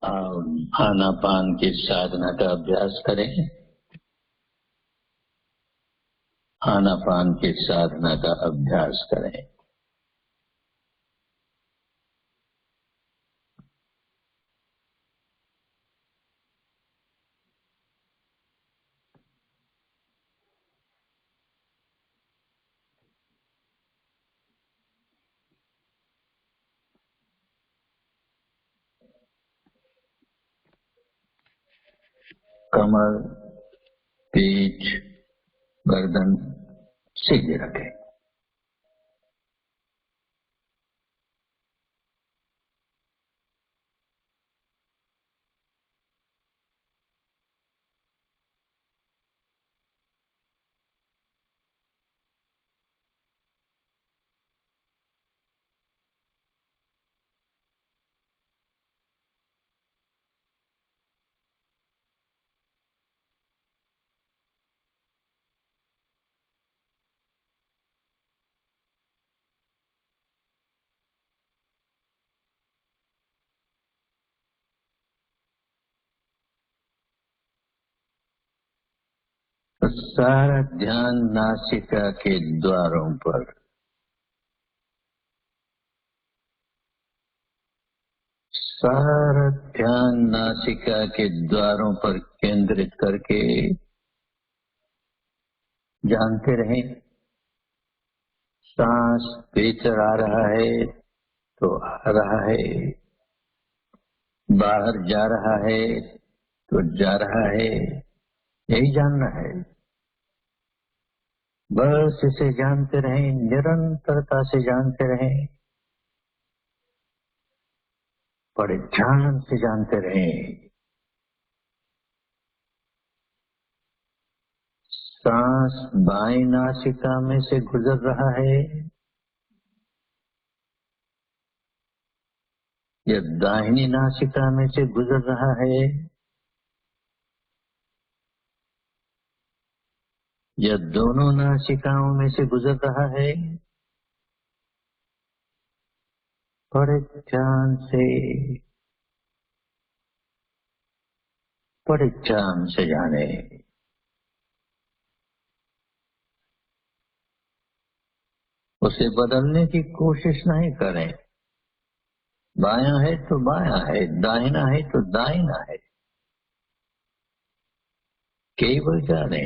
आनापान की साधना का अभ्यास करें। आनापान की साधना का अभ्यास करें। कमर, पीठ, गर्दन सीधे रखें। तो सारा ध्यान नासिका के द्वारों पर, सारा ध्यान नासिका के द्वारों पर केंद्रित करके जानते रहें। सांस भीतर आ रहा है तो आ रहा है, बाहर जा रहा है तो जा रहा है, यही जानना है। बस इसे जानते रहें, निरंतरता से जानते रहें, बड़े ध्यान से जानते रहें। सांस बाएं नासिका में से गुजर रहा है या दाहिनी नासिका में से गुजर रहा है, या दोनों नासिकाओं में से गुजर रहा है, बड़े ध्यान से, बड़े ध्यान से जाने। उसे बदलने की कोशिश नहीं करें। बायां है तो बायां है, दाहिना है तो दाहिना है, केवल जाने,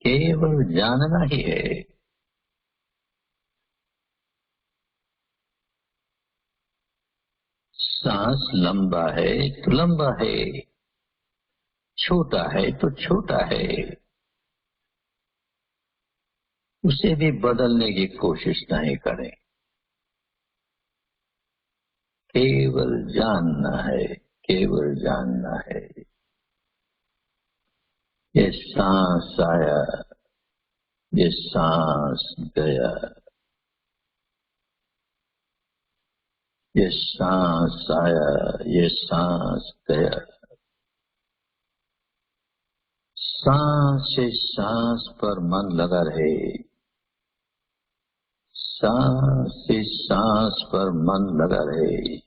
केवल जानना ही है। सांस लंबा है तो लंबा है, छोटा है तो छोटा है, उसे भी बदलने की कोशिश नहीं करें। केवल जानना है, केवल जानना है। ये सांस आया, ये सांस गया, ये सांस आया, ये सांस गया। सांस से सांस पर मन लगा रहे, सांस से सांस पर मन लगा रहे।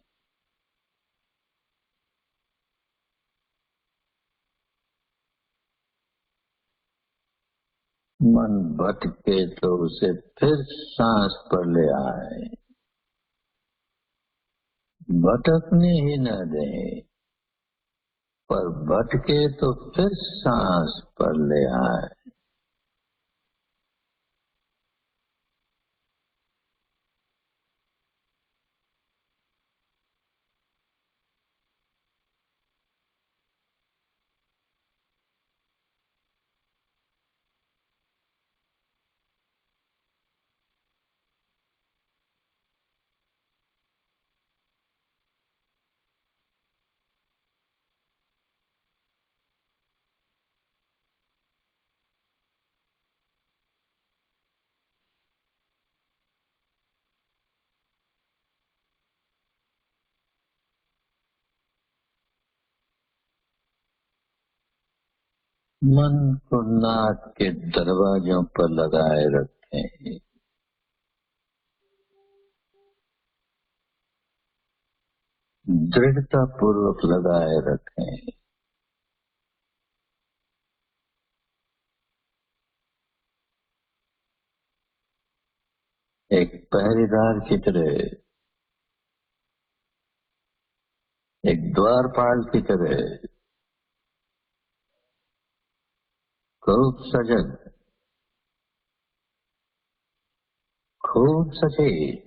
मन भटके तो उसे फिर सांस पर ले आए, भटकने ही न दें, पर भटके तो फिर सांस पर ले आए। मन को नाक के दरवाजों पर लगाए रखें। दृढ़ता पूर्वक लगाए रखें। एक पहरेदार की तरह, एक द्वारपाल की तरह खूब सजग, खूब सचेत,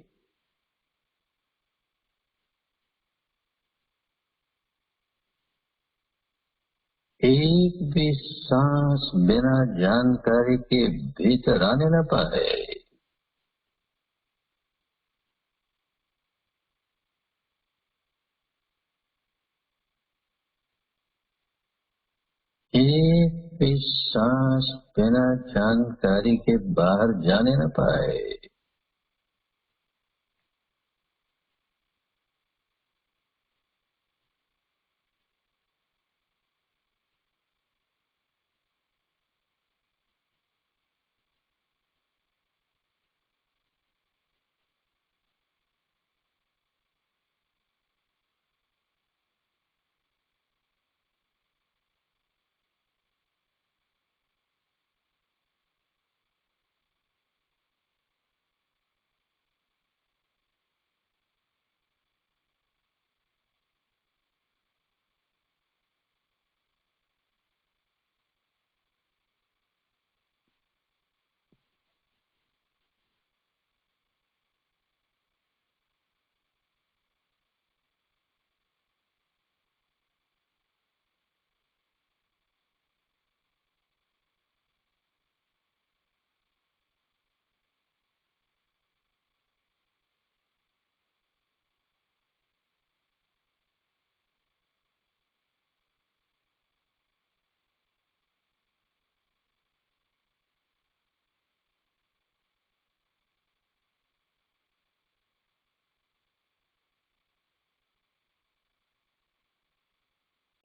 एक भी सांस बिना जानकारी के भीतर आने न पाए। एक भी सांस बिना जानकारी के बाहर जाने न पाए।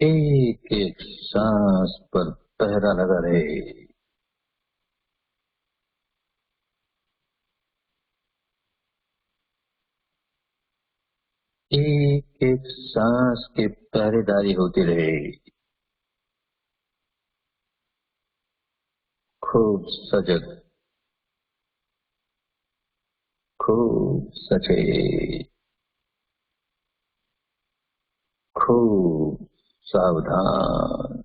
एक एक सांस पर पहरा लगा रहे। एक एक सांस की पहरेदारी होती रहे। खूब सजग, खूब सचेत, खूब सावधान,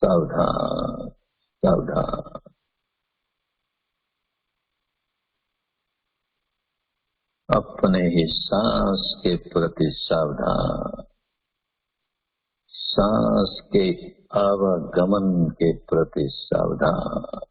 सावधान, सावधान। अपने ही सांस के प्रति सावधान, सांस के आवागमन के प्रति सावधान।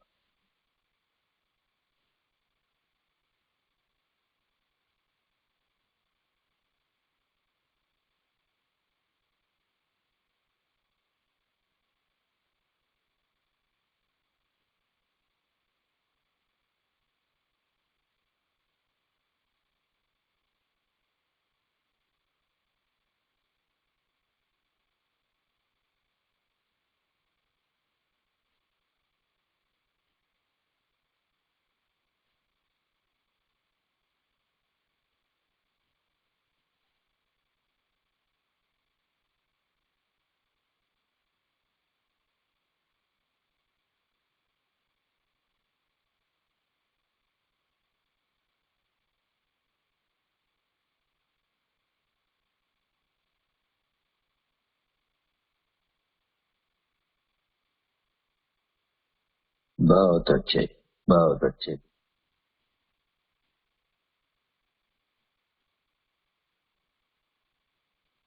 बहुत अच्छे, बहुत अच्छे।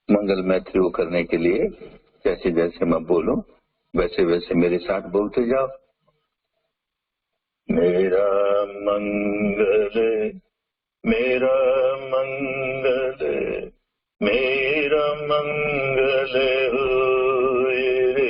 मंगल मैत्री को करने के लिए जैसे जैसे मैं बोलूं वैसे वैसे मेरे साथ बोलते जाओ। मेरा मंगल, मेरा मंगल, मेरा मंगल होए रे।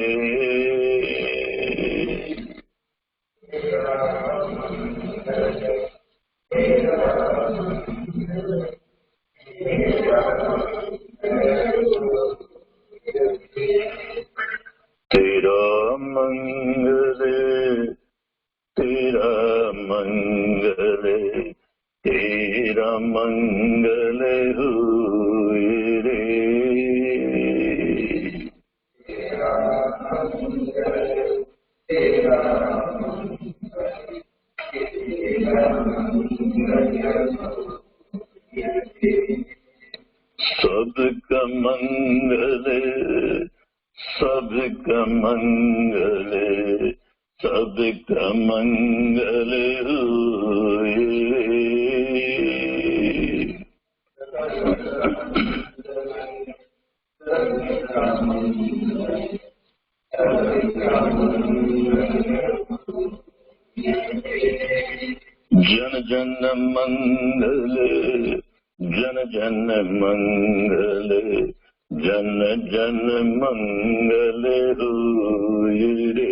तेरा मंगल, तेरा मंगल, तेरा मंगल होए रे। मंगल सबका मंगल होए। जन जन मंगल जन जन मंगल जन जन मंगल होए रे।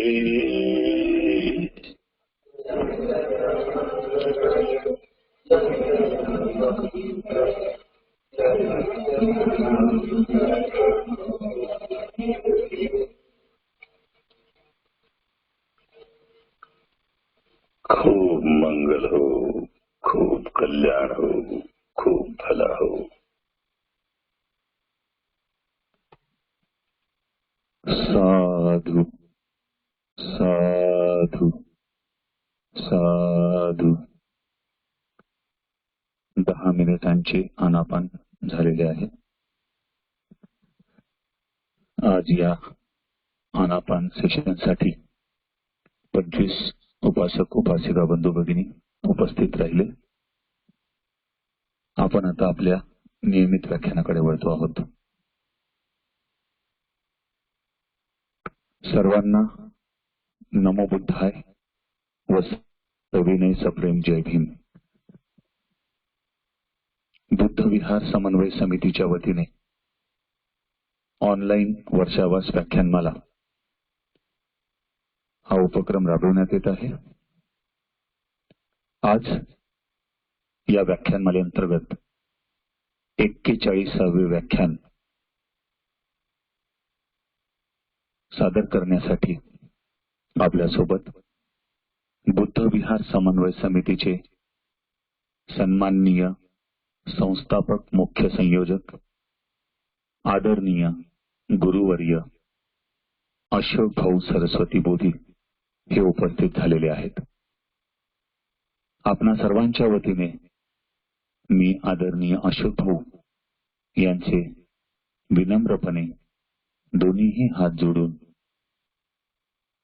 खूब मंगल हो, खूब कल्याण हो, खूब भला हो। साधु साधु साधु। 10 मिनिटांचे आनापान झालेले आहे। आज या आनापान सेशन साठी 25 उपासक उपासिका बंधू भगिनी उपस्थित राहिले। आपण आता आपल्या नियमित व्याख्यानाकडे वळतो आहोत। सर्वांना नमो बुद्धाय व सविनय सप्रेम जय भीम। बुद्ध विहार समन्वय समितीच्या वतीने ऑनलाईन वर्षावास व्याख्यानमाला हा उपक्रम राबवण्यात येत आहे। आज या व्याख्यानमालेअंतर्गत 41वे व्याख्यान सादर करण्यासाठी आपल्यासोबत बुद्ध विहार समन्वय समितीचे सन्माननीय संस्थापक मुख्य संयोजक आदरणीय गुरुवर्य अशोक भाऊ सरस्वती बोधी हे उपस्थित झालेले आहेत। आपणा सर्वांच्या वतीने मी आदरणीय अशोक भाऊ यांचे विनम्रपणे दोन्हीही हात जोडून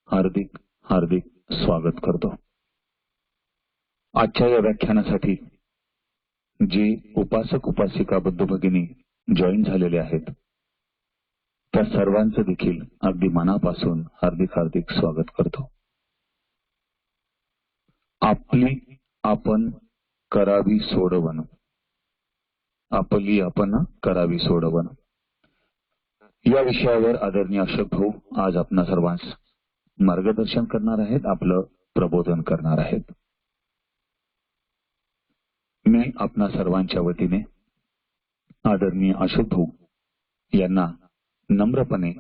हार्दिक हार्दिक स्वागत करतो। आजच्या या व्याख्यानासाठी जे उपासक उपासिका बंधू भगिनी जॉईन झालेले आहेत त्या सर्वांचं देखील अगदी मनापासून हार्दिक हार्दिक स्वागत करतो। आपली आपण करावी सोडवण, आपली आपण करावी सोडवण या विषयावर आदरणीय अशोक भाऊ आज आपणा सर्वांस मार्गदर्शन करणार आहेत, आपलं प्रबोधन करणार आहेत। मी आपणा सर्वांच्या वतीने आदरणीय अशोक भाऊ यांना नम्रपणे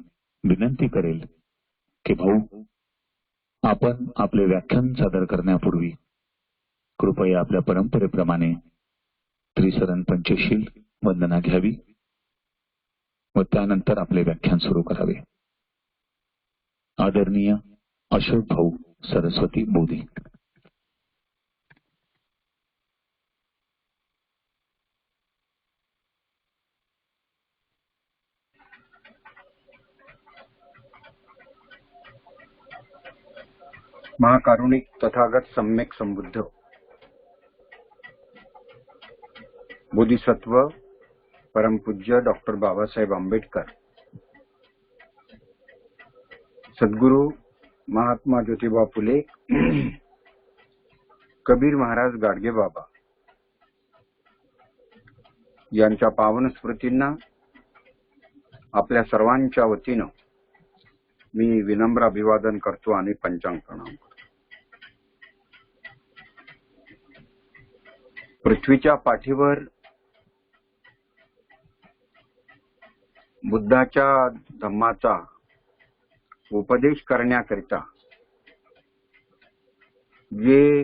विनंती करेल की भाऊ आपण आपले व्याख्यान सादर करण्यापूर्वी कृपया आपल्या परंपरेप्रमाणे त्रिशरण पंचशील वंदना घ्यावी व त्यानंतर आपले व्याख्यान सुरू करावे। आदरणीय अशोक भाऊ सरस्वती बोधी। महाकारुणिक तथागत सम्यक संबुद्ध बोधिसत्व परमपूज्य डॉक्टर बाबासाहेब आंबेडकर, सद्गुरु महात्मा ज्योतिबा फुले, कबीर महाराज गाडगे बाबा यांच्या पावन स्मृतींना आपल्या सर्वांच्या वतीनं मी विनम्र अभिवादन करतो आणि पंचांग प्रणाम करतो। पृथ्वीच्या पाठीवर बुद्धाच्या धम्माचा उपदेश करण्याकरिता जे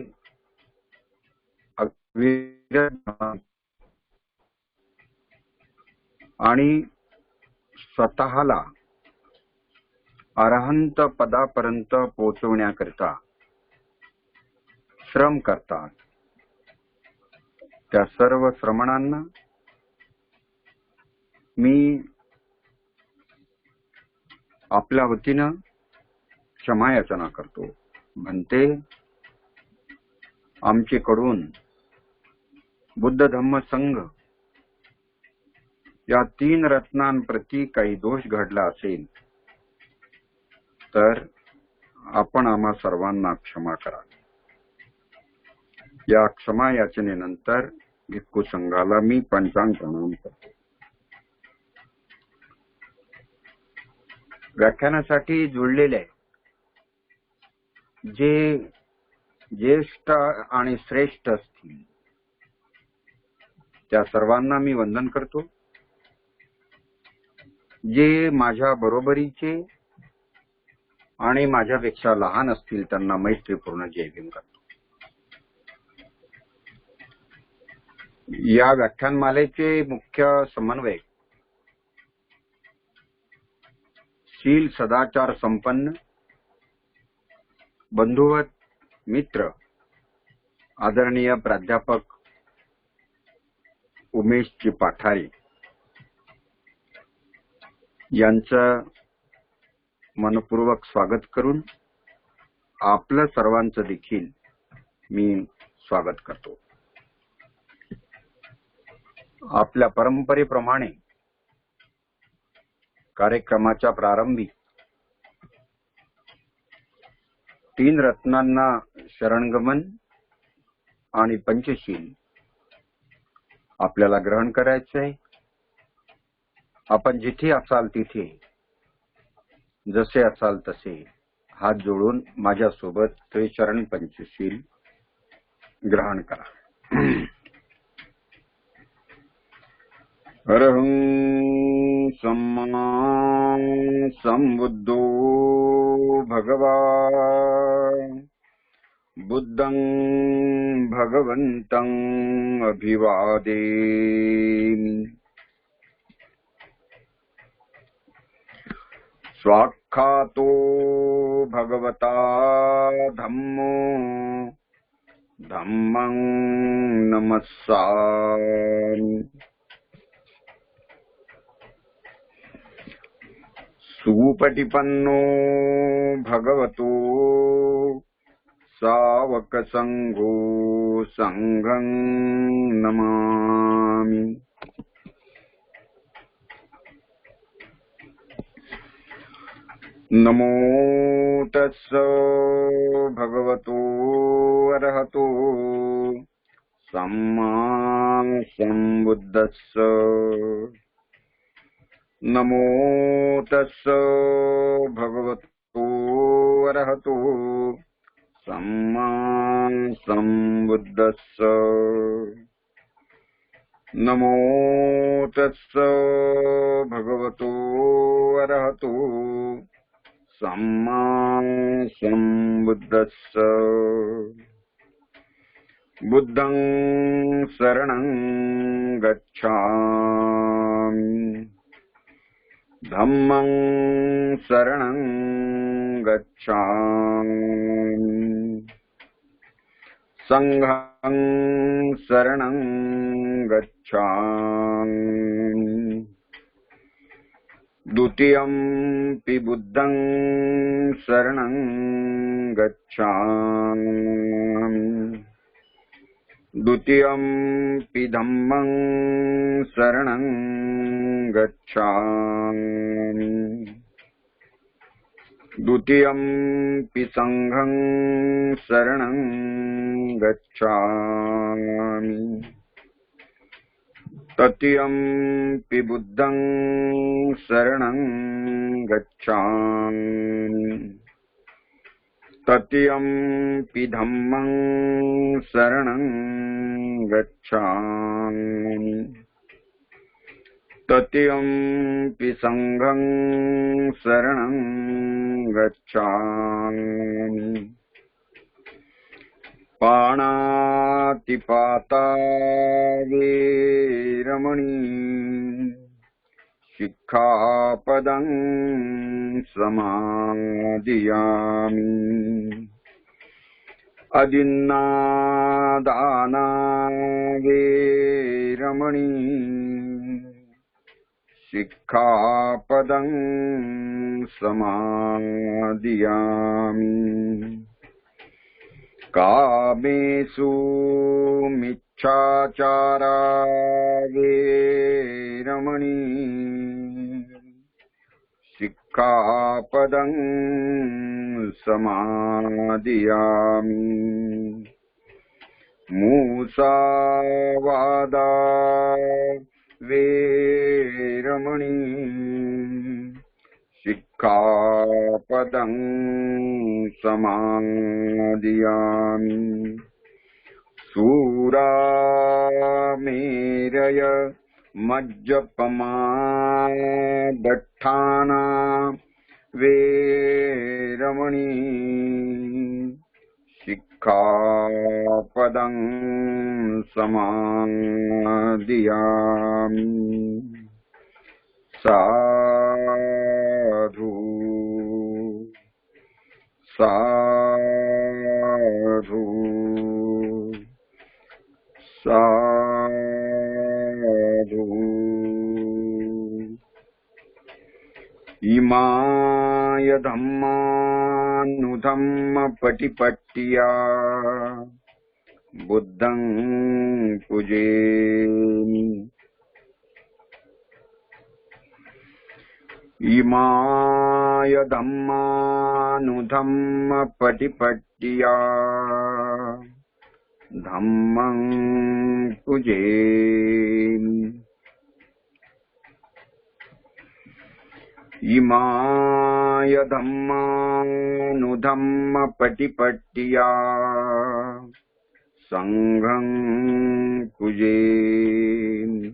आणि स्वतःला अरहंत पदापर्यंत पोहोचवण्याकरिता श्रम करतात, त्या सर्व श्रमणांना मी आपल्या वतीनं क्षमायाचना करतो. म्हणते, आमचेकडून बुद्ध धम्म संघ या 3 रत्नांप्रती काही दोष घडला असेल तर आपण आम्हा सर्वांना क्षमा करा. या क्षमा याचनेनंतर भिक्खू संघाला मी पंचांग प्रणाम करतो. व्याख्यानासाठी जुळलेले जे ज्येष्ठ आणि श्रेष्ठ असतील त्या सर्वांना मी वंदन करतो. जे माझ्या बरोबरीचे आणि माझ्यापेक्षा लहान असतील त्यांना मैत्रीपूर्ण जय भीम करतो. या व्याख्यानमालेचे मुख्य समन्वयक शील सदाचार संपन्न बंधुवत मित्र आदरणीय प्राध्यापक उमेशजी पाठारे यांचं मनपूर्वक स्वागत करून आपलं सर्वांचं देखील मी स्वागत करतो. आपल्या परंपरेप्रमाणे कार्यक्रमाच्या प्रारंभी 3 रत्नांना शरणगमन आणि पंचशील आपल्याला ग्रहण करायचंय. आपण जिथे असाल तिथे जसे असाल तसे हात जोडून माझ्यासोबत त्रिचरण पंचशील ग्रहण करा. अरहं सम्मा संबुद्धो भगवान् बुद्धं भगवन्तं अभिवादेमि. स्वाख्यातो भगवता धम्मो धम्मं नमस्सामि. सुपटिपन्नो भगवतो सावक संघो संघं नमामि. नमो तस्स भगवतो अरहतो सम्मा संबुद्धस्स. नमो तस्स भगवतो अरहतो सम्मा संबुद्धस्स. नमो तस्स भगवतो अरहतो सम्मा संबुद्धस्स. बुद्धं शरणं गच्छामि. धम्मं शरणं गच्छामि. संघं शरणं गच्छामि. द्वितीयंपि बुद्धं शरणं गच्छामि. द्वितीयंपि धम्मं शरणं गच्छामि. द्वितीयंपि संघं शरणं गच्छामि. तृतीयंपि बुद्धं शरणं गच्छामि. तृतीयंपि धम्मं शरणं गच्छामि. तृतीयंपि संघं शरणं गच्छामि. पाणातिपाता वेरमणि शिक्षापदं समादियामि. अदिन्नादाना वेरमणि सिक्खापदं समादियामि। कामेषु मिच्छाचारा वेरमणि सिक्खापदं समादियामि। मूसावादा वेरमणि सिक्खापदं समादियामि। सूरामेरय मज्जपमादट्ठाना वेरमणि सिक्खापदं समादियामि। साधु साधु साधु। इमाय धम्मानुधम्म पटिपट्टिया बुद्धं पूजेमि। इमाय धम्मानुधम्म पटिपट्टिया धम्मं पूजेमि। इमाय धम्मानुधम्म पटिपट्टिया संघं पूजेमि।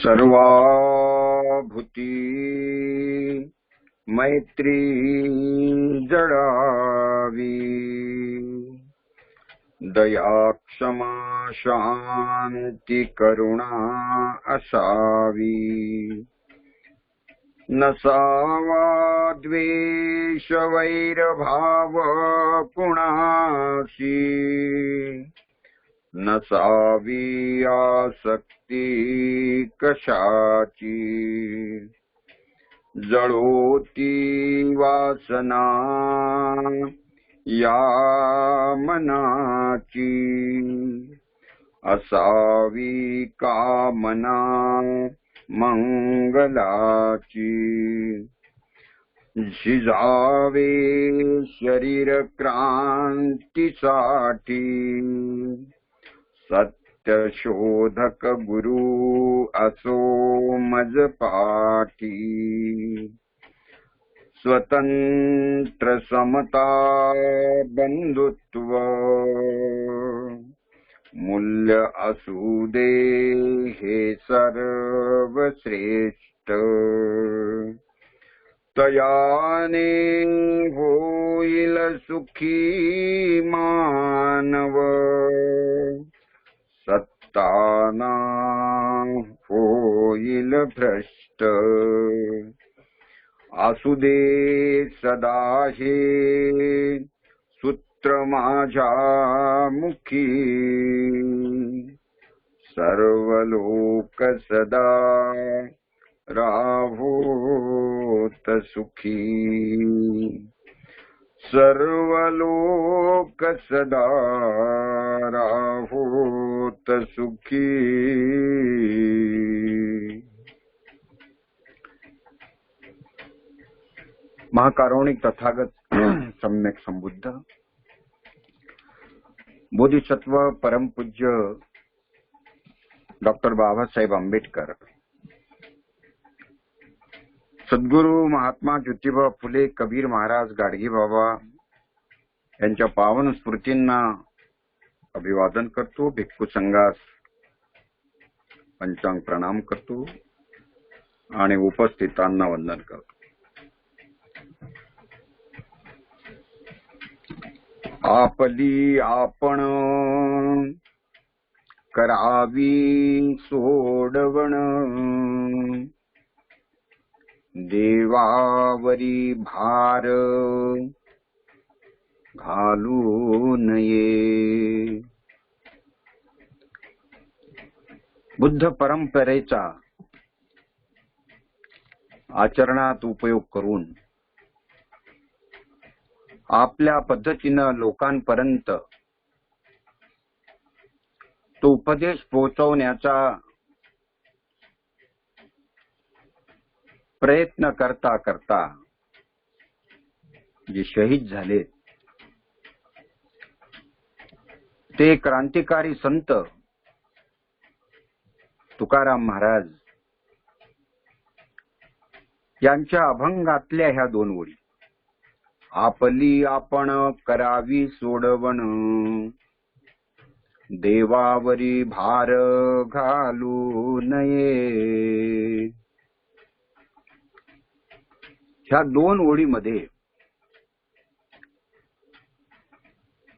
सर्वाभूति मैत्री जड़ावी दया क्षमा शांति करुणा असावी। न सावा द्वेष वैर भाव पुणासी न सावी आसक्ति कशाची। जळोती वासना या मनाची असावी कामना मंगलाची। झिजावे शरीर क्रांतीसाठी सत्य शोधक गुरु असो मज पाठी। स्वतंत्र समता बंधुत्व मूल्य असू दे हे सर्वश्रेष्ठ। तयाने होईल सुखी मानव सत्ताना होईल भ्रष्ट। असू दे सदा हे सूत्र माझ्या मुखी। सर्व लोक सदा राहोत सुखी। सर्व लोक सदा राहोत सुखी। महाकारुणिक तथागत सम्यक संबुद्ध बोधिसत्व परमपूज्य डॉक्टर बाबासाहेब आंबेडकर, सद्गुरू महात्मा ज्योतिबा फुले, कबीर महाराज, गाडगे बाबा यांच्या पावन स्मृतींना अभिवादन करतो। भिक्खू संघास पंचांग प्रणाम करतो आणि उपस्थितांना वंदन करतो। आपली आपण करावी सोडवण, देवावरी भार घालू नये. बुद्ध परंपरेचा आचरणात उपयोग करून आपल्या पद्धतीनं लोकांपर्यंत तो उपदेश पोहोचवण्याचा प्रयत्न करता करता जे शहीद झाले ते क्रांतिकारी संत तुकाराम महाराज यांच्या अभंगातल्या ह्या 2 ओळी. आपली आपण करावी सोडवण, देवावरी भार घालू नये. ह्या 2 ओळीमध्ये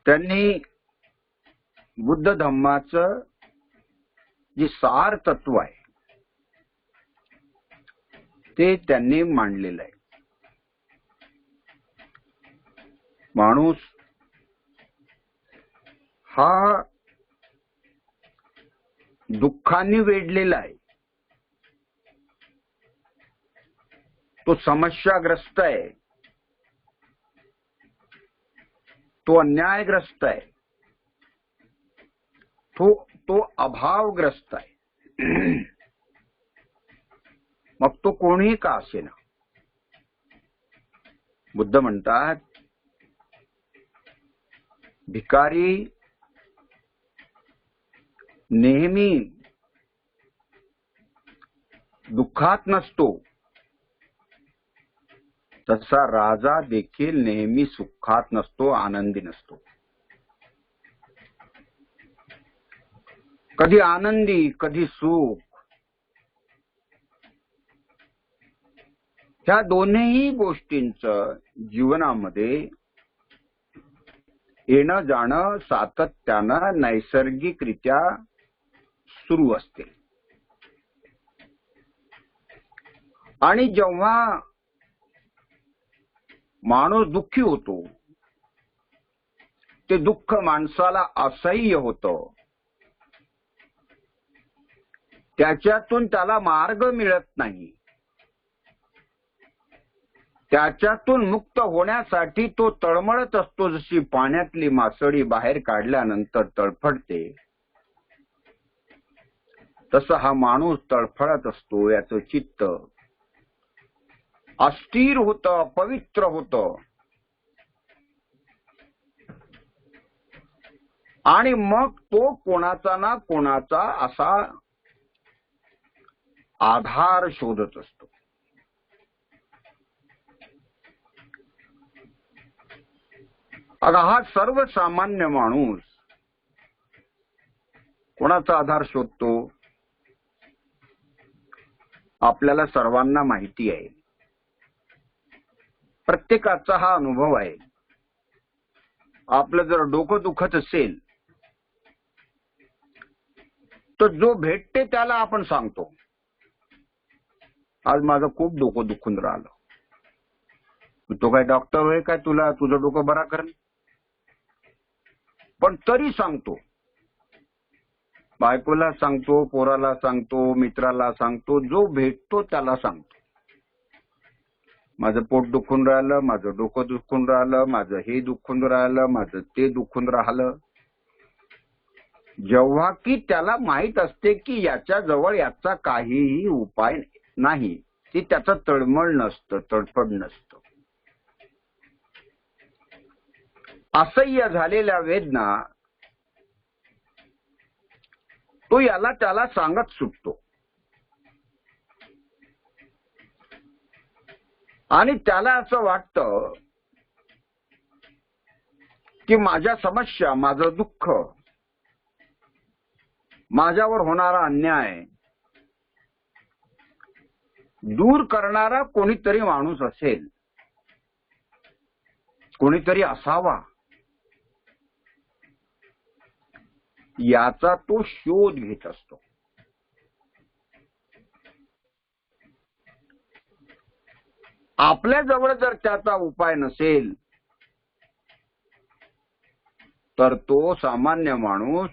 त्यांनी बुद्ध धम्माचं जे सार तत्व आहे ते त्यांनी मांडलेलं आहे. माणूस हा दुःखाने वेढलेला आहे, तो समस्याग्रस्त आहे, तो अन्यायग्रस्त आहे, तो अभावग्रस्त आहे. मग तो कोणीही का असेना. बुद्ध म्हणतात भिकारी नेहमी दुःखात नसतो, तसा राजा देखील नेहमी सुखात नसतो, आनंदी नसतो. कधी आनंदी कधी सुख. ह्या दोन्ही गोष्टींचं जीवनामध्ये येणं जाणं सातत्यानं नैसर्गिकरित्या सुरू असते. आणि जेव्हा माणूस दुःखी होतो, ते दुःख माणसाला असह्य होतं, त्याच्यातून त्याला मार्ग मिळत नाही. त्याच्यातून मुक्त होण्यासाठी तो तळमळत असतो. जशी पाण्यातली मासळी बाहेर काढल्यानंतर तळफडते, तसं हा माणूस तळफळत असतो. याचं चित्त अस्थिर होतं, अपवित्र होतं. आणि मग तो कोणाचा ना कोणाचा असा आधार शोधत असतो. अगं हा सर्वसामान्य माणूस कोणाचा आधार शोधतो? आपल्याला सर्वांना माहिती आहे, प्रत्येकाचा हा अनुभव आहे. आपलं जर डोकं दुखत असेल तर जो भेटते त्याला आपण सांगतो, आज माझं खूप डोकं दुखून राहिलं. तो काय डॉक्टर आहे काय तुला तुझं डोकं बरा करेल? पण तरी सांगतो. बायकोला सांगतो, पोराला सांगतो, मित्राला सांगतो, जो भेटतो त्याला सांगतो. माझं पोट दुखून राहिलं, माझं डोकं दुखून राहिलं, माझं हे दुखून राहिलं, माझं ते दुखून राहिलं. जेव्हा की त्याला माहित असते की याच्या जवळ याचा काहीही उपाय नाही, ती त्याचं तळमळ नसतं, तडफड नसतं. असह्य झालेल्या वेदना तो याला त्याला सांगत सुटतो. आणि त्याला असं वाटतं की माझ्या समस्या, माझं दुःख, माझ्यावर होणारा अन्याय दूर करणारा कोणीतरी माणूस असेल, कोणीतरी असावा, याचा तो शोध घेत असतो. आपल्याजवळ जर त्याचा उपाय नसेल तर तो सामान्य माणूस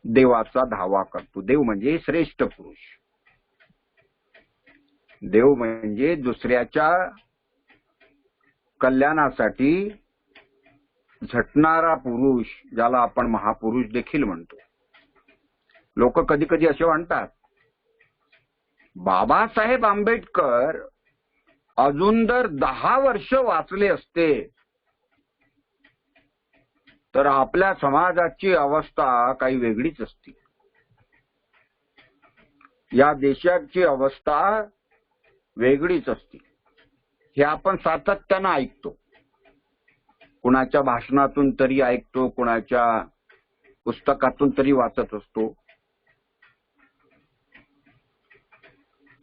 देवाचा धावा करतो. देव म्हणजे श्रेष्ठ पुरुष. देव म्हणजे दुसऱ्याच्या कल्याणासाठी झटणारा पुरुष, ज्याला आपण महापुरुष देखील म्हणतो. लोक कधी कधी असे म्हणतात, बाबासाहेब आंबेडकर अजून जर 10 वर्ष वाचले असते तर आपल्या समाजाची अवस्था काही वेगळीच असती. या देशाची अवस्था वेगळीच असती. हे आपण सातत्यानं ऐकतो. कुणाच्या भाषणातून तरी ऐकतो, कुणाच्या पुस्तकातून तरी वाचत असतो.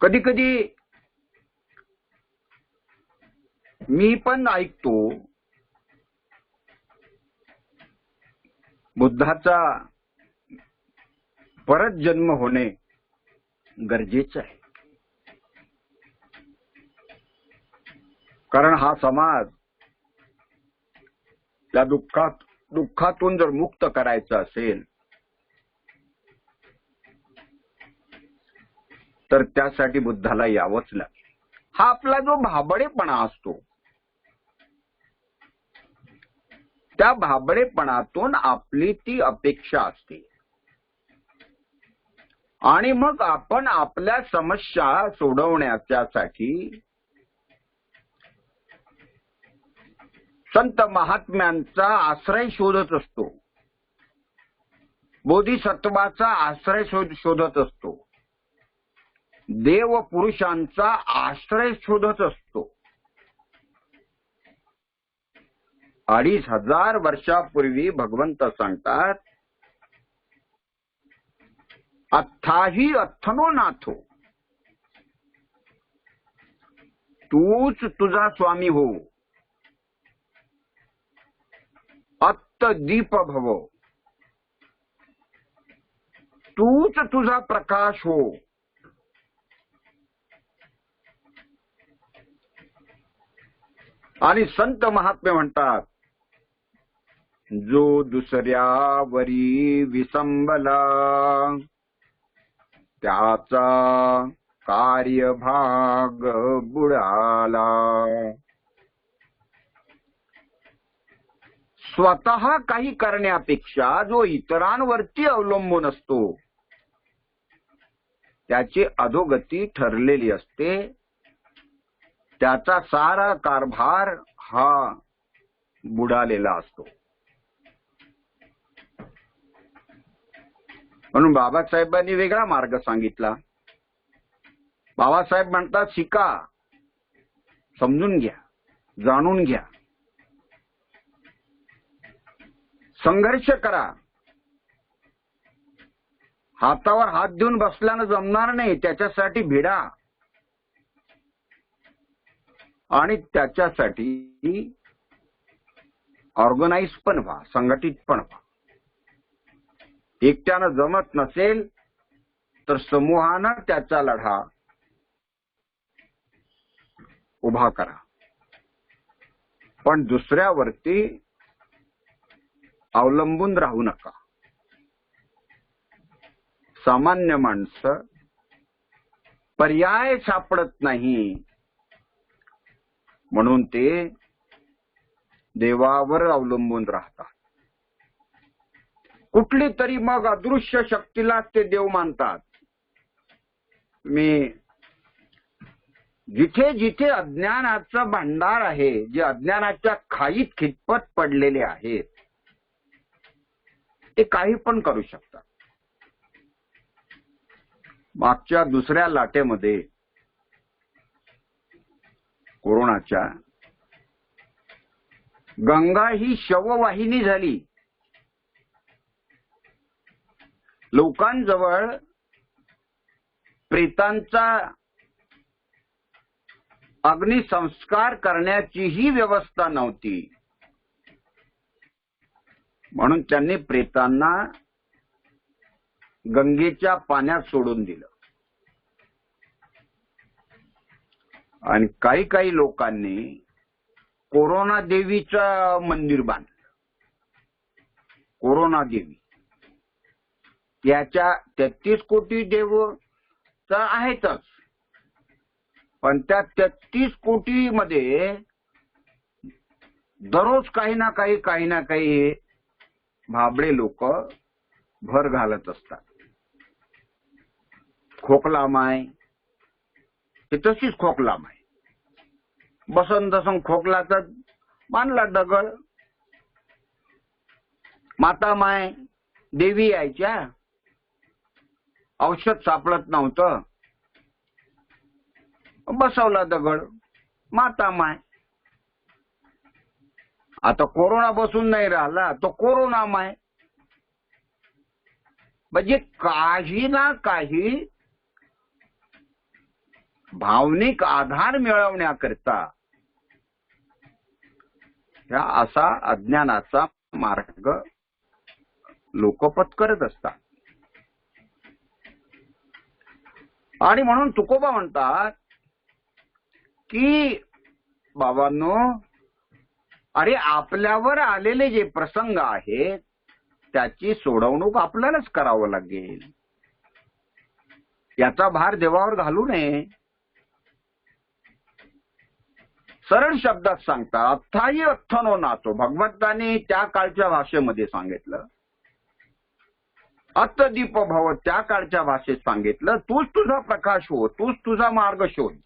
कधी कधी मी पण ऐकतो, बुद्धाचा परत जन्म होणे गरजेचं आहे. कारण हा समाज या दुःखातून जर मुक्त करायचा असेल तर त्यासाठी बुद्धाला यावंच लागेल. हा आपला जो भाबडेपणा असतो, त्या भाबडेपणातून आपली ती अपेक्षा असते आणि मग आपण आपल्या समस्या सोडवण्यासाठी संत महात्म्यांचा आश्रय शोधत असतो, बोधिसत्वाचा आश्रय शोधत असतो, देव पुरुषांचा आश्रय शोधत असतो. 2500 वर्षापूर्वी भगवंत सांगतात, अथाही अथनो नाथो, तूच तुझा स्वामी हो, अत्त दीप भव, तूच तुझा प्रकाश हो. आणि संत महात्मे म्हणतात, जो दुसऱ्यावरी विसंबला त्याचा कार्यभाग बुडाला. स्वतः काही करण्यापेक्षा जो इतरांवरती अवलंबून असतो त्याची अधोगती ठरलेली असते. त्याचा सारा कारभार हा बुडालेला असतो. म्हणून बाबासाहेबांनी वेगळा मार्ग सांगितला. बाबासाहेब म्हणतात, शिका, समजून घ्या, जाणून घ्या, संघर्ष करा. हातावर हात देऊन बसल्यानं जमणार नाही, त्याच्यासाठी भिडा आणि त्याच्यासाठी ऑर्गनाइज पण व्हा, संघटित पण व्हा. एकट्यानं जमत नसेल तर समूहानं त्याचा लढा उभा करा, पण दुसऱ्यावरती अवलंबून राहू नका. सामान्य माणसं पर्याय सापडत नाही म्हणून ते देवावर अवलंबून राहतात. कुठली तरी मग अदृश्य शक्तीला ते देव मानतात. मी जिथे जिथे अज्ञानाचं भांडार आहे, जे अज्ञानाच्या खाईत खितपत पडलेले आहेत, ते काही पण करू शकतात. मागच्या दुसऱ्या लाटेमध्ये कोरोनाच्या गंगा ही शववाहिनी झाली. लोकांजवळ प्रेतांचा अग्निसंस्कार करण्याचीही व्यवस्था नव्हती. म्हणून त्यांनी प्रेतांना गंगेच्या पाण्यात सोडून दिलं. आणि काही काही लोकांनी कोरोना देवीचं मंदिर बांधलं. कोरोना देवी याच्या 33 कोटी देव तर आहेतच, पण त्या 33 कोटी मध्ये दररोज काही ना काही भाबडे लोक भर घालत असतात. खोकला माय ते तशीच खोकला माय, बसन तसन खोकला तर मानला दगड. माता माय देवी यायच्या, औषध सापडत नव्हतं, बसवला दगड, माता माय. आता कोरोना बसून नाही राहिला तो कोरोना माय. म्हणजे काही ना काही भावनिक आधार मिळवण्याकरता ह्या असा अज्ञानाचा मार्ग लोक पत्करत असतात. आणि म्हणून तुकोबा म्हणतात की बाबांनो, अरे आपल्यावर आलेले जे प्रसंग आहेत त्याची सोडवणूक आपल्यालाच करावं लागेल. याचा भार देवावर घालू नये. सरळ शब्दात सांगता अथ्थाही अथ्थनो नातो. भगवंतांनी त्या काळच्या भाषेमध्ये सांगितलं. अत्तदीप भव त्या काळच्या भाषेत सांगितलं. तूच तुझा प्रकाश हो, तूच तुझा मार्ग शोध,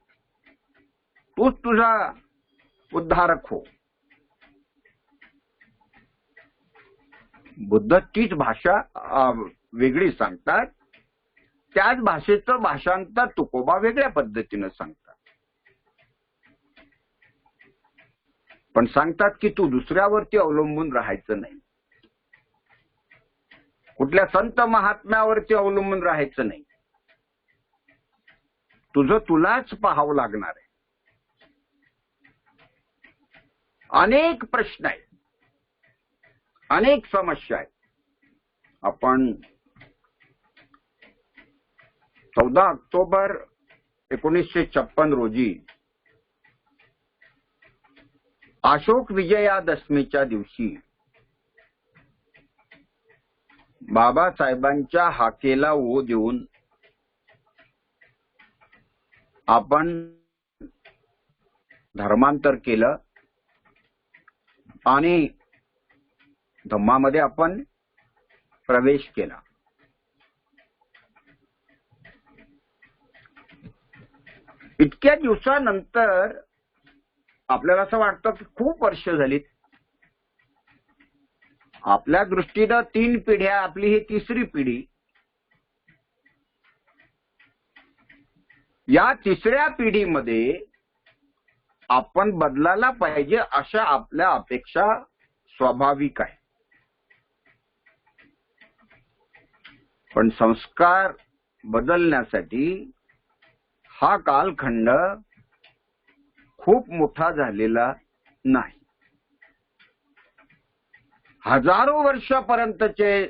तूच तुझा उद्धारक हो. बुद्ध तीच भाषा वेगळी सांगतात, त्याच भाषेचं भाषांतर तुकोबा वेगळ्या पद्धतीनं सांगतात. पण सांगतात की तू दुसऱ्यावरती अवलंबून राहायचं नाही, कुठल्या संत महात्म्यावरती अवलंबून राहायचं नाही. तुझं तुलाच पाहावं लागणार आहे. अनेक प्रश्न आहेत, अनेक समस्या आहेत. आपण 14 ऑक्टोबर 1956 रोजी अशोक विजयादशमीच्या दिवशी बाबासाहेबांच्या हाकेला ओ देऊन आपण धर्मांतर केलं आणि धम्मामध्ये आपण प्रवेश केला. इतक्या दिवसानंतर आपल्याला असं वाटतं की खूप वर्ष झालीत. आपल्या दृष्टीनं 3 पिढ्या, आपली ही 3री पिढी. या 3ऱ्या पिढीमध्ये आपण बदलायला पाहिजे अशा आपल्या अपेक्षा स्वाभाविक आहे. पण संस्कार बदलण्यासाठी हा कालखंड खूप मोठा झालेला नाही. हजारो वर्षापर्यंतचे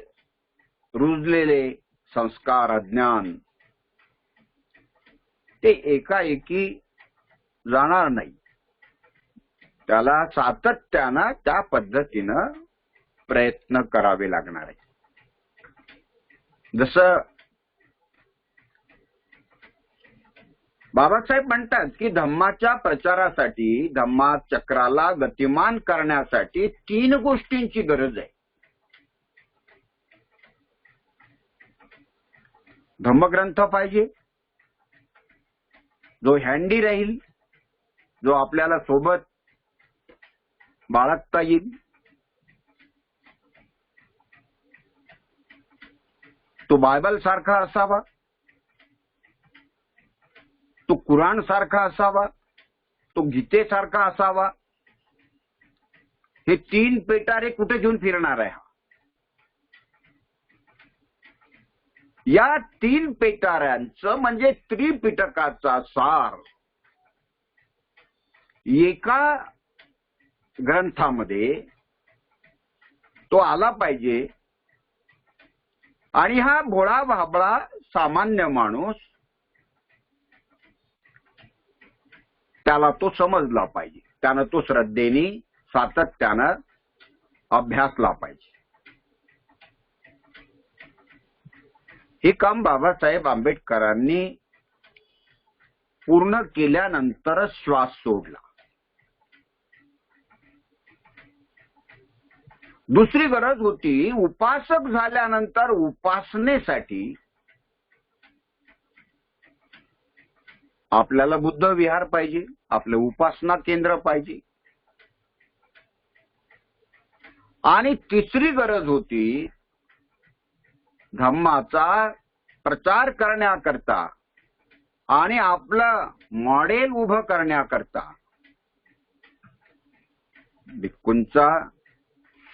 रुजलेले संस्कार, अज्ञान ते एकाएकी जाणार नाही. त्याला सातत्यानं त्या पद्धतीनं प्रयत्न करावे लागणार आहे. जसं बाबासाहेब म्हणतात की धम्माच्या प्रचारासाठी, धम्मा चक्राला गतिमान करण्यासाठी 3 गोष्टींची गरज आहे. धम्मग्रंथ पाहिजे, जो हँडी राहील, जो आपल्याला सोबत बाळगता येईल. तो बायबल सारखा असावा, तो कुराण सारखा असावा, तो गीतेसारखा असावा. हे 3 पेटारे कुठे घेऊन फिरणार आहे? या 3 पेटाऱ्यांचं म्हणजे त्रिपिटकाचा सार एका ग्रंथामध्ये तो आला पाहिजे. आणि हा भोळा भाबळा सामान्य माणूस त्याला तो समजला पाहिजे, त्यानं तो श्रद्धेने सातत्यानं अभ्यासला पाहिजे. हे काम बाबासाहेब आंबेडकरांनी पूर्ण केल्यानंतरच श्वास सोडला. दुसरी गरज होती, उपासक झाल्यानंतर उपासनेसाठी आपल्याला बुद्ध विहार पाहिजे, आपलं उपासना केंद्र पाहिजे. आणि तिसरी गरज होती, धम्माचा प्रचार करण्याकरता आणि आपलं मॉडेल उभं करण्याकरता भिक्खूंचा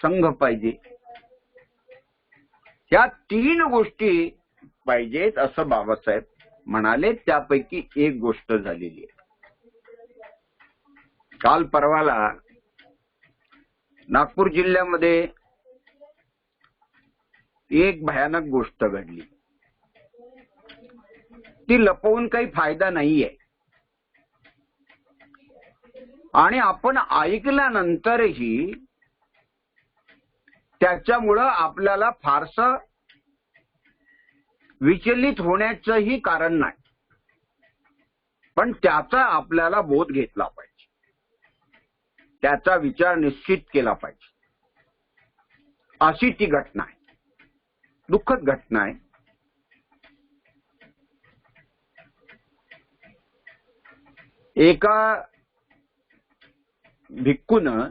संघ पाहिजे. या 3 गोष्टी पाहिजेत असं बाबासाहेब म्हणाले. त्यापैकी एक गोष्ट झालेली आहे. काल परवाला नागपूर जिल्ह्यामध्ये एक भयानक गोष्ट घडली. ती लपवून काही फायदा नाहीये आणि आपण ऐकल्यानंतरही त्याच्यामुळं आपल्याला फारसं विचलित होण्याचंही कारण नाही, पण त्याचा आपल्याला बोध घेतला पाहिजे, त्याचा विचार निश्चित केला पाहिजे. अशी ती घटना आहे, दुःखद घटना आहे. एका भिक्खूनं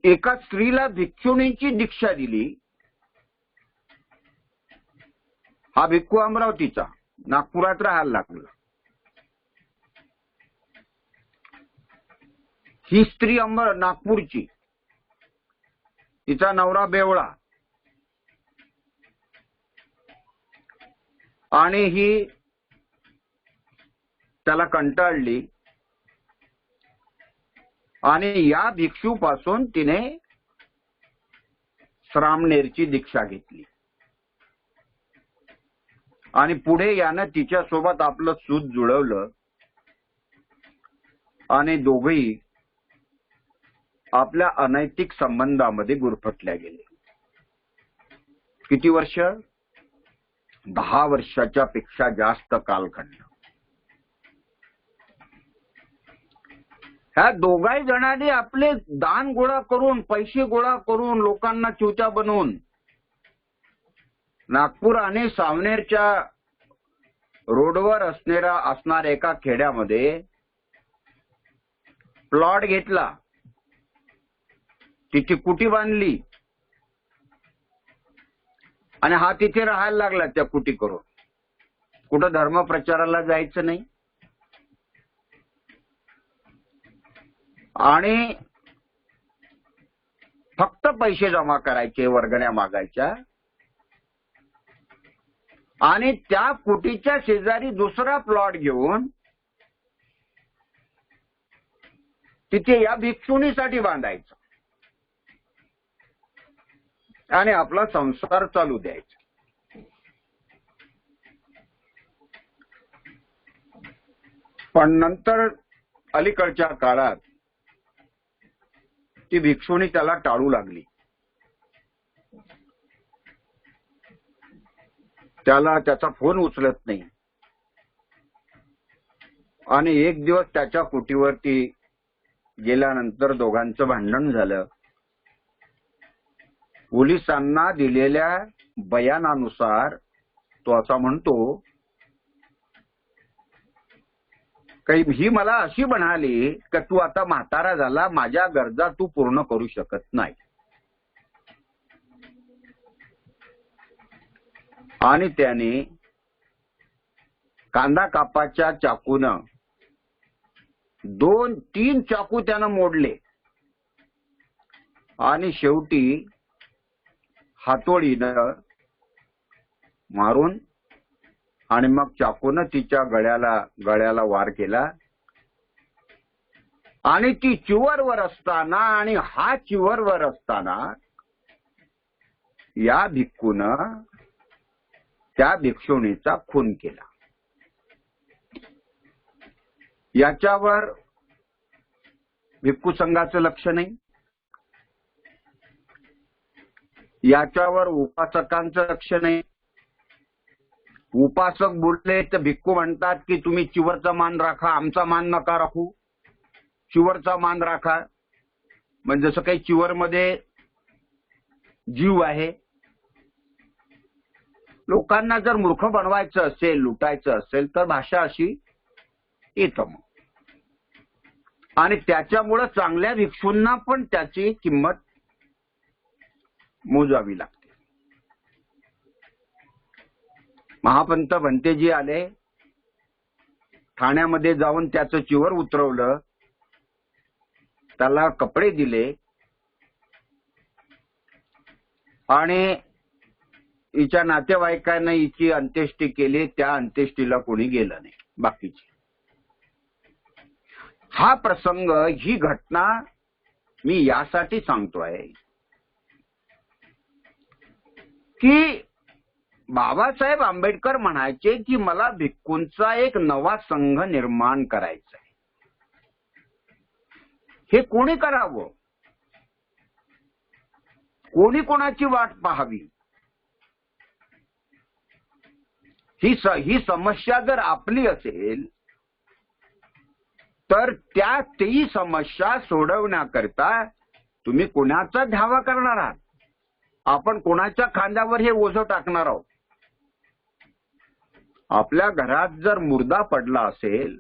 एका स्त्रीला भिक्षुणीची दीक्षा दिली. हा भिक्खू अमरावतीचा, नागपुरात राहायला लागला. ही स्त्री नागपूरची, तिचा नवरा बेवळा आणि ही त्याला कंटाळली आणि या भिक्षूपासून तिने श्रामणेरची दीक्षा घेतली आणि पुढे यानं तिच्या सोबत आपलं सूत जुळवलं आणि दोघेही आपल्या अनैतिक संबंधामध्ये गुरफटल्या गेले. किती वर्ष? 10 वर्षाच्या पेक्षा जास्त कालखंड. ह्या दोघाही जणांनी आपले दान गोळा करून, पैसे गोळा करून, लोकांना चुत्या बनवून नागपूर आणि सावनेरच्या रोडवर असणाऱ्या एका खेड्यामध्ये प्लॉट घेतला, तिची कुटी बांधली आणि हा तिथे राहायला लागला त्या कुटी करून. कुठं धर्म प्रचाराला जायचं नाही आणि फक्त पैसे जमा करायचे, वर्गण्या मागायच्या आणि त्या कुटीच्या शेजारी दुसरा प्लॉट घेऊन तिथे या भिक्षुणीसाठी बांधायचं आणि आपला संसार चालू द्यायचा. पण नंतर अलीकडच्या काळात ती भिक्षुणी त्याला टाळू लागली. त्याला त्याचा फोन उचलत नाही आणि एक दिवस त्याच्या कुटीवरती गेल्यानंतर दोघांचं भांडण झालं. पोलिसांना दिलेल्या बयानानुसार तो असा म्हणतो, काही ही मला अशी म्हणाली की तू आता म्हातारा झाला, माझ्या गरजा तू पूर्ण करू शकत नाही. आणि त्याने कांदा कापाच्या चाकूनं 2-3 चाकू त्यानं मोडले आणि शेवटी हातोडीनं मारून आणि मग चाकूनं तिच्या गळ्याला वार केला आणि ती चिवरवर असताना आणि हा चिवरवर असताना या भिक्खूनं त्या भिक्षुणीचा खून केला. याच्यावर भिक्खू संघाचं लक्ष नाही, याच्यावर उपासकांचं लक्ष नाही. उपासक बोलले तर भिक्खू म्हणतात की तुम्ही चिवरचा मान राखा, आमचा मान नका राखू, चिवरचा मान राखा. म्हणजे जसं काही चिवरमध्ये जीव आहे. लोकांना जर मूर्ख बनवायचं असेल, लुटायचं असेल तर भाषा अशी येतं मग. आणि त्याच्यामुळं चांगल्या भिक्षूंना पण त्याची किंमत मोजावी लागते. महापंत भंतेजी आले, ठाण्यामध्ये जाऊन त्याचं चिवर उतरवलं, त्याला कपडे दिले आणि हिच्या नातेवाईकांना हिची अंत्येष्टी केली. त्या अंत्येष्टीला कोणी गेलं नाही बाकीची. हा प्रसंग, ही घटना मी यासाठी सांगतोय की बाबासाहेब आंबेडकर म्हणायचे की मला भिक्खूंचा एक नवा संघ निर्माण करायचा आहे. हे कोणी करावं? कोणी कोणाची वाट पाहावी? ही समस्या जर आपली असेल तर ती समस्या सोडवण्याकरता तुम्ही कोणाचा धावा करणार आहात? आपण कोणाच्या खांद्यावर हे ओझं टाकणार आहोत? आपल्या घरात जर मुर्दा पडला असेल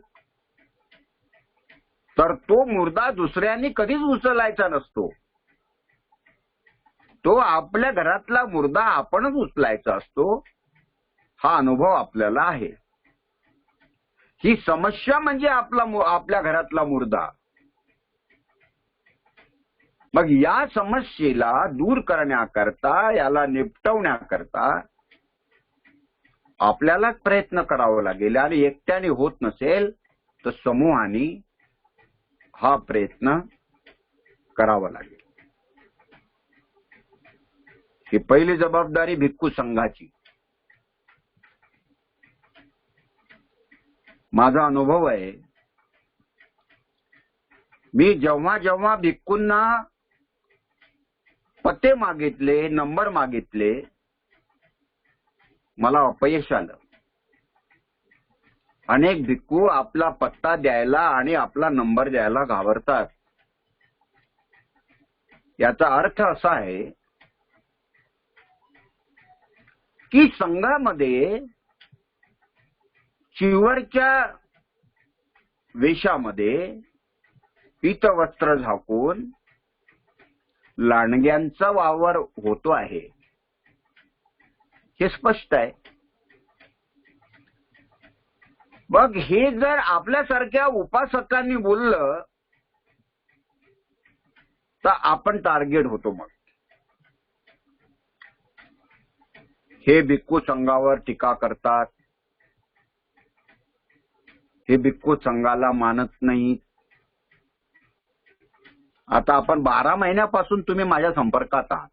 तर तो मुर्दा दुसऱ्यांनी कधीच उचलायचा नसतो. तो आपल्या घरातला मुर्दा आपणच उचलायचा असतो. हा अनुभव आपल्याला आहे. ही समस्या म्हणजे आपल्या घरातला मुर्दा. मग या समस्येला दूर करण्याकरता, याला निपटवण्याकरता आपल्यालाच प्रयत्न करावा लागेल. आणि एकट्याने होत नसेल तर समूहाने हा प्रयत्न करावा लागेल. ही पहिली जबाबदारी भिक्खू संघाची. माझा अनुभव आहे, मी जेव्हा जेव्हा भिक्खूंना पत्ते मागितले, नंबर मागितले, मला अपयश आलं. अनेक भिक्खू आपला पत्ता द्यायला आणि आपला नंबर द्यायला घाबरतात. याचा अर्थ असा आहे की संघामध्ये चिवरच्या वेशामध्ये पीतवस्त्र झाकून लांडग्यांचा वावर होतो आहे, हे स्पष्ट आहे. मग हे जर आपल्यासारख्या उपासकांनी बोललं तर आपण टार्गेट होतो. मग हे भिक्खू संघावर टीका करतात, हे भिक्खू संघाला मानत नाही. आता आपण 12 महिन्यापासून तुम्ही माझ्या संपर्कात आहात.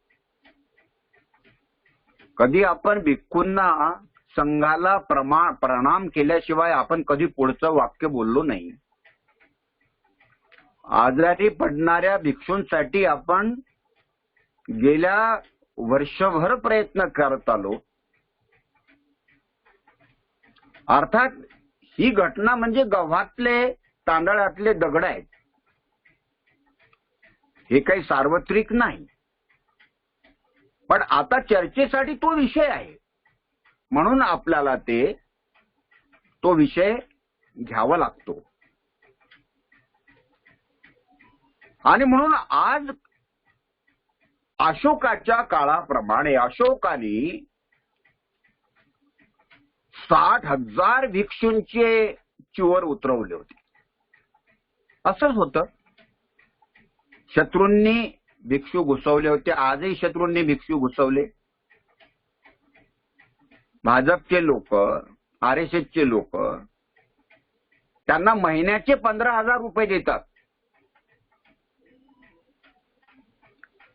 कधी आपण भिक्खूंना, संघाला प्रणाम केल्याशिवाय आपण कधी पुढचं वाक्य बोललो नाही. आजारी पडणाऱ्या भिक्षूंसाठी आपण गेल्या वर्षभर प्रयत्न करत आलो. अर्थात ही घटना म्हणजे गव्हातले तांदळातले दगड आहेत, हे काही सार्वत्रिक नाही. पण आता चर्चेसाठी तो विषय आहे, म्हणून आपल्याला तो विषय घ्यावा लागतो. आणि म्हणून आज अशोकाच्या काळाप्रमाणे अशोकाने 60,000 भिक्षूंचे चिवर उतरवले होते. असंच होतं. शत्रूंनी भिक्षू घुसवले होते. आजही शत्रूंनी भिक्षू घुसवले. भाजपचे लोक, RSSचे लोक त्यांना महिन्याचे 15,000 रुपये देतात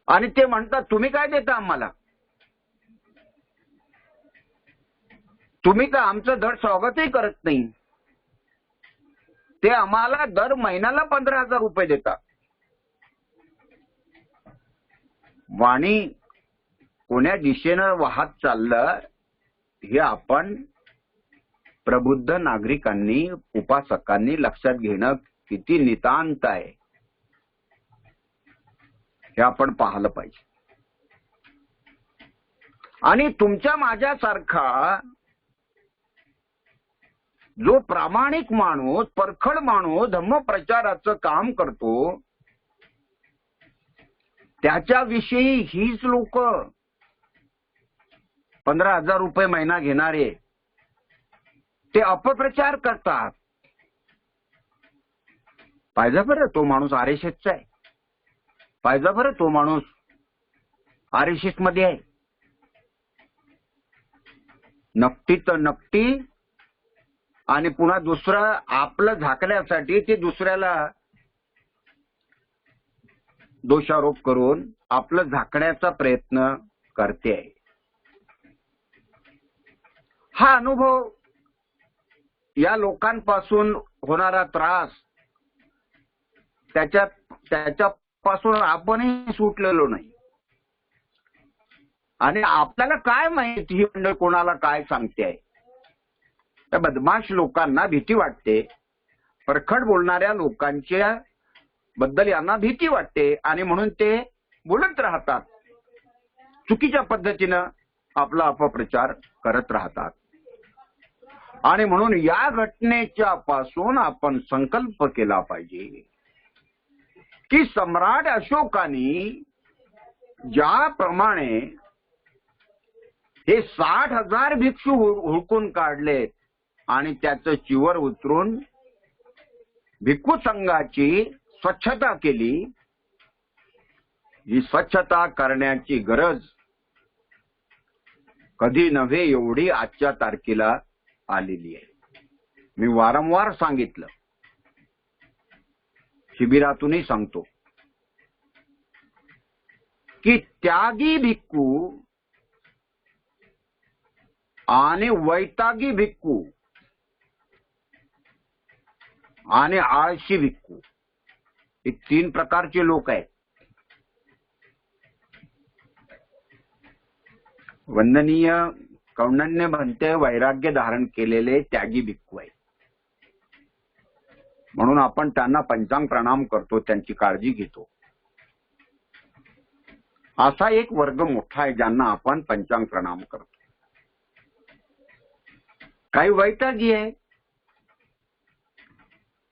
आणि ते म्हणतात तुम्ही काय देता आम्हाला? तुम्ही का आमचं धड स्वागतही करत नाही. ते आम्हाला दर महिन्याला 15,000 रुपये देतात. वाणी कोण्या दिशेनं वाहत चाललं हे आपण प्रबुद्ध नागरिकांनी, उपासकांनी लक्षात घेणं किती नितांत आहे हे आपण पाहिलं पाहिजे. आणि तुमच्या माझ्यासारखा जो प्रामाणिक माणूस, परखड माणूस धम्मप्रचाराचं काम करतो, त्याच्याविषयी हीच लोक 15,000 रुपये महिना घेणारे ते अपप्रचार करतात. पाहिजे बरं तो माणूस RSSचा आहे, पाहिजे बरं तो माणूस RSS मध्ये आहे. नक्की तर नक्की. आणि पुन्हा दुसरं आपलं झाकण्यासाठी ते दुसऱ्याला दोषारोप करून आपलं झाकण्याचा प्रयत्न करते. हा अनुभव, या लोकांपासून होणारा त्रास, त्याच्यापासून आपणही सुटलेलो नाही. आणि आपल्याला काय माहिती ही मंडळ कोणाला काय सांगते आहे. त्या बदमाश लोकांना भीती वाटते, परखड बोलणाऱ्या लोकांच्या बद्दल यांना भीती वाटते आणि म्हणून ते बोलत राहतात, चुकीच्या पद्धतीनं आपला अपप्रचार करत राहतात. आणि म्हणून या घटनेच्या पासून आपण संकल्प केला पाहिजे की सम्राट अशोकाने ज्याप्रमाणे हे 60,000 भिक्षू हुडकून काढले आणि त्याचं चिवर उतरून भिक्खू संघाची स्वच्छता केली, ही स्वच्छता करण्याची गरज कधी नव्हे एवढी आजच्या तारखेला आलेली आहे. मी वारंवार सांगितलं, शिबिरातूनही सांगतो की त्यागी भिक्खू आणि वैतागी भिक्खू आणि आळशी भिक्खू हे 3 प्रकारचे लोक आहेत. वंदनीय कौंडण्य म्हणते वैराग्य धारण केलेले त्यागी भिक्खू आहेत. म्हणून आपण त्यांना पंचांग प्रणाम करतो, त्यांची काळजी घेतो. असा एक वर्ग मोठा आहे ज्यांना आपण पंचांग प्रणाम करतो. काही वैतागी आहे,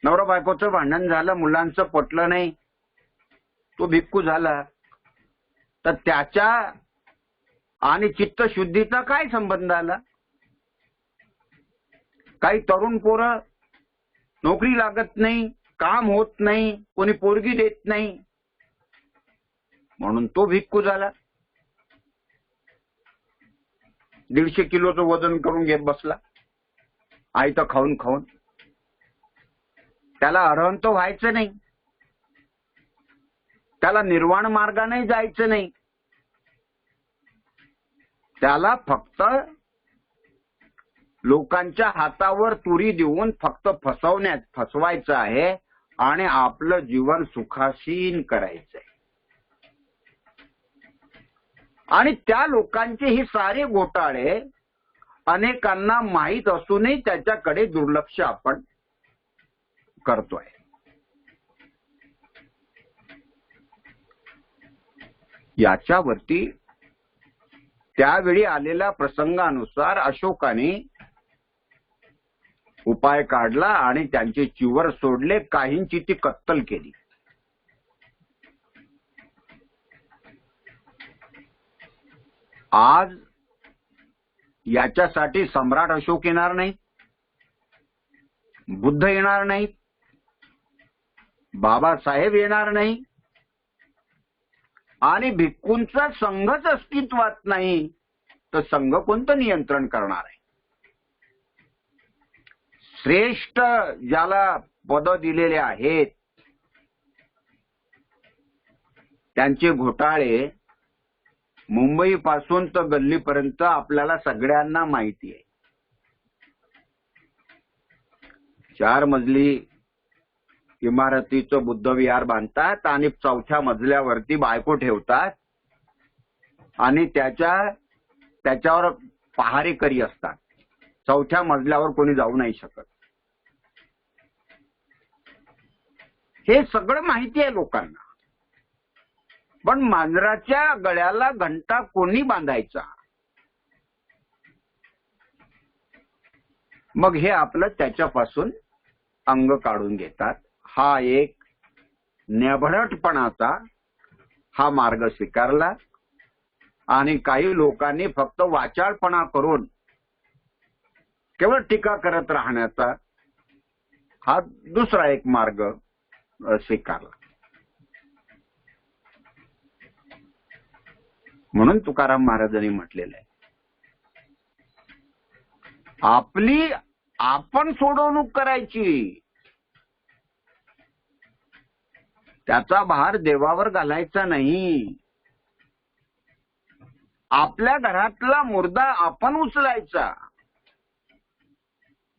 नवरा बायकोचं भांडण झालं, मुलांचं पटलं नाही, तो भिक्खू झाला, तर त्याच्या आणि चित्तशुद्धीचा काय संबंध आला. काही तरुण पोरं, नोकरी लागत नाही, काम होत नाही, कोणी पोरगी देत नाही, म्हणून तो भिक्खू झाला. 150 किलोचं वजन करून घेत बसला, आयतं खाऊन खाऊन. त्याला अरहंत व्हायचं नाही, त्याला निर्वाण मार्गाने जायचं नाही, त्याला फक्त लोकांच्या हातावर तुरी देऊन फक्त फसवायचं आहे आणि आपलं जीवन सुखासीन करायचंय. आणि त्या लोकांचे हे सारे घोटाळे अनेकांना माहीत असूनही त्याच्याकडे दुर्लक्ष आपण करतोय. याच्यावरती त्यावेळी आलेल्या प्रसंगानुसार अशोकाने उपाय काढला आणि त्यांचे चिवर सोडले, काहींची ती कत्तल केली. आज याच्यासाठी सम्राट अशोक येणार नाही, बुद्ध येणार नाही, बाबासाहेब येणार नाही, आणि भिक्खूंचा संघच अस्तित्वात नाही, तर संघ कोणतं नियंत्रण करणार आहे. श्रेष्ठ ज्याला पद दिलेले आहेत त्यांचे घोटाळे मुंबई पासून तर गल्लीपर्यंत आपल्याला सगळ्यांना माहिती आहे. 4 मजली इमारतीचं बुद्ध विहार बांधतात आणि 4थ्या मजल्यावरती बायको ठेवतात आणि त्याच्यावर पहारेकरी असतात. 4थ्या मजल्यावर कोणी जाऊ नाही शकत. हे सगळं माहिती आहे लोकांना. पण मांजराच्या गळ्याला घंटा कोणी बांधायचा? मग हे आपलं त्याच्यापासून अंग काढून घेतात. हा एक न्याभळटपणाचा हा मार्ग स्वीकारला आणि काही लोकांनी फक्त वाचाळपणा करून केवळ टीका करत राहण्याचा हा दुसरा एक मार्ग स्वीकारला. म्हणून तुकाराम महाराजांनी म्हटलेलं आहे, आपण सोडवणूक करायची, त्याचा भार देवावर घालायचा नाही. आपल्या घरातला मुर्दा आपण उचलायचा,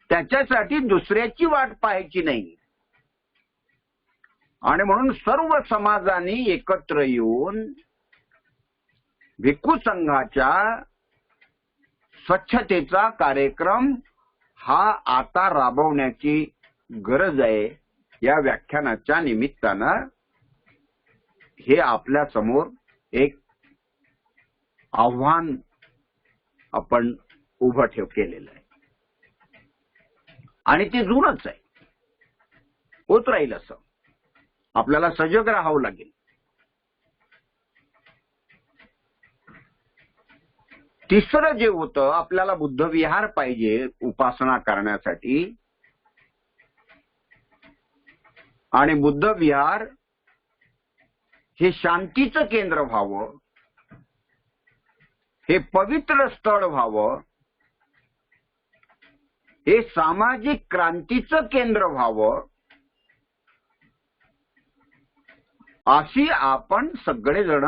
त्याच्यासाठी दुसऱ्याची वाट पाहायची नाही. आणि म्हणून सर्व समाजाने एकत्र येऊन भिक्खू संघाच्या स्वच्छतेचा कार्यक्रम हा आता राबवण्याची गरज आहे. या व्याख्यानाच्या निमित्तानं हे आपल्या समोर एक आव्हान आपण उभं केलेलं आहे आणि ते जुनच आहे, होत राहील असं. आपल्याला सजग राहावं लागेल. तिसरं जे होतं, आपल्याला बुद्ध विहार पाहिजे उपासना करण्यासाठी. आणि बुद्ध विहार हे शांतीचं केंद्र व्हावं, हे पवित्र स्थळ व्हावं, हे सामाजिक क्रांतीचं केंद्र व्हावं, अशी आपण सगळेजण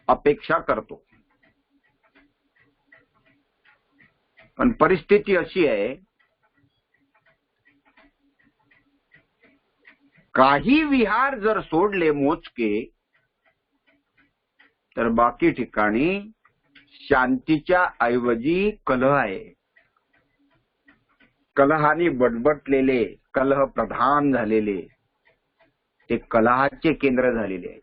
अपेक्षा करतो. पण परिस्थिती अशी आहे, काही विहार जर सोडले मोजके, तर बाकी ठिकाणी शांतीच्या ऐवजी कलह आहे. कलहानी बटबटलेले, कलह प्रधान झालेले, ते कलहाचे केंद्र झालेले आहेत.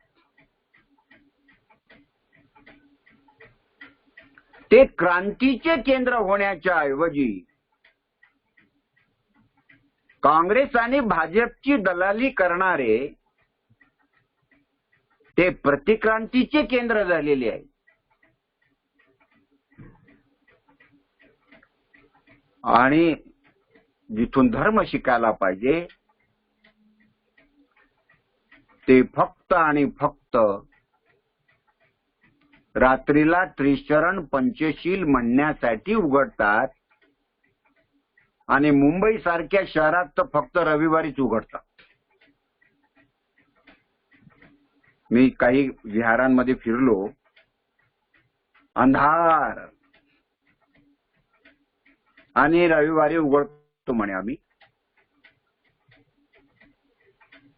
ते क्रांतीचे केंद्र होण्याच्या ऐवजी काँग्रेस आणि भाजपची दलाली करणारे ते प्रतिक्रांतीचे केंद्र झालेले आहे. आणि जिथून धर्म शिकायला पाहिजे ते फक्त आणि फक्त रात्रीला त्रिशरण पंचशील म्हणण्यासाठी उघडतात आणि मुंबई सारख्या शहरात तर फक्त रविवारीच उघडतात. मी काही विहारांमध्ये फिरलो, अंधार, आणि रविवारी उघडतो म्हणे आम्ही.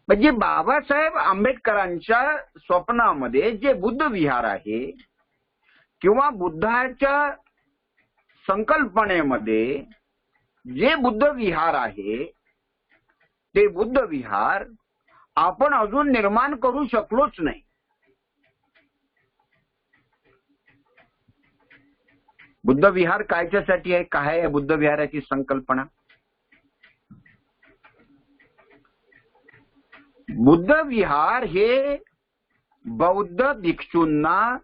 म्हणजे बाबासाहेब आंबेडकरांच्या स्वप्नामध्ये जे बुद्ध विहार आहे किंवा बुद्धाच्या संकल्पनेमध्ये जे बुद्ध विहार आहे, ते बुद्ध विहार आपण अजून निर्माण करू शकलोच नाही. बुद्ध विहार कायच्यासाठी आहे? काय आहे बुद्ध विहाराची संकल्पना? बुद्ध विहार हे बौद्ध भिक्षूंना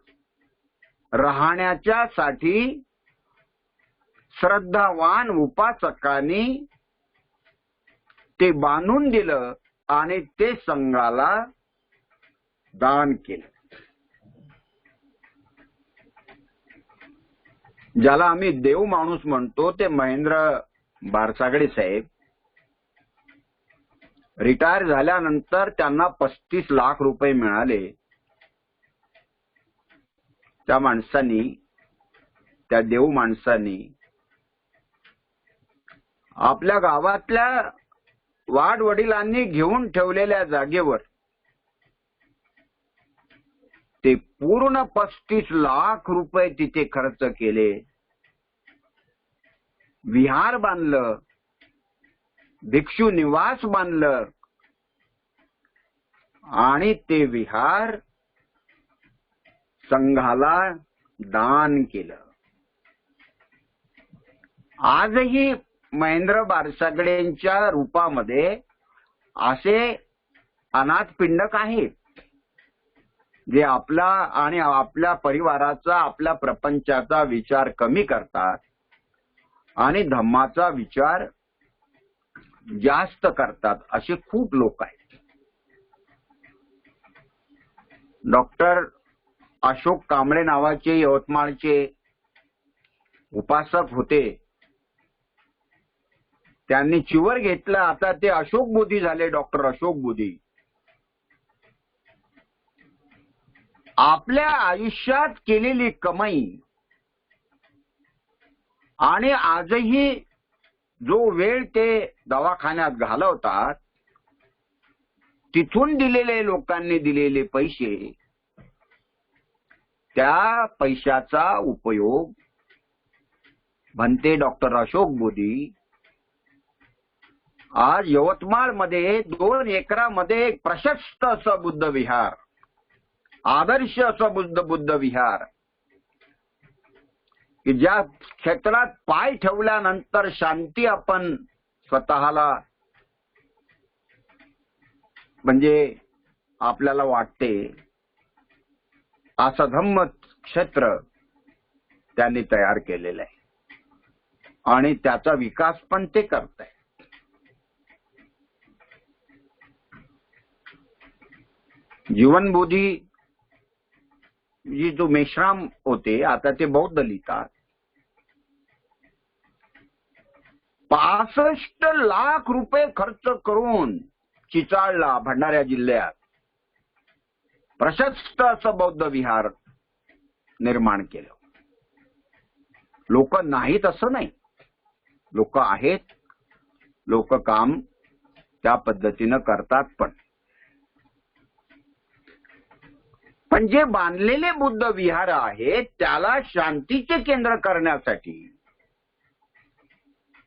राहण्याच्या साठी श्रद्धावान उपासकांनी ते बांधून दिलं आणि ते संघाला दान केलं. ज्याला आम्ही देव माणूस म्हणतो ते महेंद्र बारसागडे साहेब रिटायर झाल्यानंतर त्यांना 35 लाख रुपये मिळाले. त्या माणसांनी, त्या देव माणसांनी आपल्या गावातल्या वाडवडिलांनी घेऊन ठेवलेल्या जागेवर ते पूर्ण 35 लाख रुपये तिथे खर्च केले, विहार बांधलं, भिक्षू निवास बांधलं आणि ते विहार संघाला दान केलं. आजही महेंद्र बारसागडेंच्या रूपामध्ये असे अनाथपिंडक आहेत जे आपला आणि आपल्या परिवाराचा, आपल्या प्रपंचाचा विचार कमी करतात आणि धम्माचा विचार जास्त करतात. असे खूप लोक आहेत. डॉक्टर अशोक कांबळे नावाचे यवतमाळचे उपासक होते. त्यांनी चिवर घेतला. आता ते अशोक बोधी झाले. डॉक्टर अशोक बोधी आपल्या आयुष्यात केलेली कमाई आणि आजही जो वेळ ते दवाखान्यात घालवतात, तिथून दिलेले, लोकांनी दिलेले पैसे, त्या पैशाचा उपयोग म्हणते डॉक्टर अशोक बोधी आज यवतमाळमध्ये 2 एकरामध्ये एक प्रशस्त असं बुद्ध विहार, आदर्श असं बुद्ध विहार, की ज्या क्षेत्रात पाय ठेवल्यानंतर शांती आपण स्वतःला म्हणजे आपल्याला वाटते, असं धम्म क्षेत्र त्यांनी तयार केलेलं आहे आणि त्याचा विकास पण ते करत आहे. जीवनबोधी जी जो मेश्राम होते, आता ते बौद्ध लिहितात. 65 लाख रुपये खर्च करून चिचाळला, भंडारा जिल्ह्यात प्रशस्त असं बौद्ध विहार निर्माण केलं. लोक नाहीत असं नाही, लोक आहेत, लोक काम त्या पद्धतीनं करतात. पण जे बांधलेले बुद्ध विहार आहेत त्याला शांतीचे केंद्र करण्यासाठी,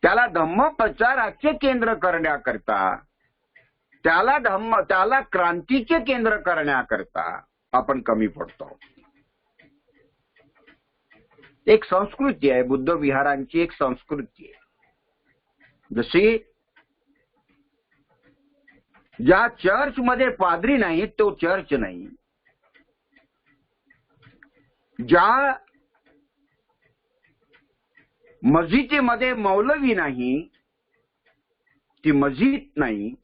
त्याला धम्म प्रचाराचे केंद्र करण्याकरता, त्याला क्रांतीचे केंद्र करण्याकरता आपण कमी पडतो. एक संस्कृती आहे, बुद्ध विहारांची एक संस्कृती आहे. जशी ज्या चर्चमध्ये पाद्री नाही तो चर्च नाही, ज्या मस्जिदीमध्ये मौलवी नाही ती मस्जिद नाही,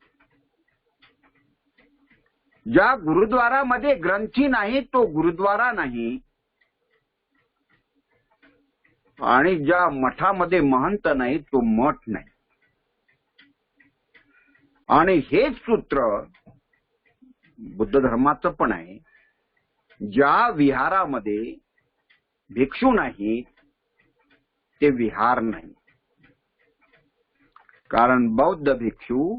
ज्या गुरुद्वारामध्ये ग्रंथी नाही तो गुरुद्वारा नाही, आणि ज्या मठामध्ये महंत नाही तो मठ नाही. आणि हेच सूत्र बुद्ध धर्माचं पण आहे. ज्या विहारामध्ये भिक्षू नाही ते विहार नाही. कारण बौद्ध भिक्षू,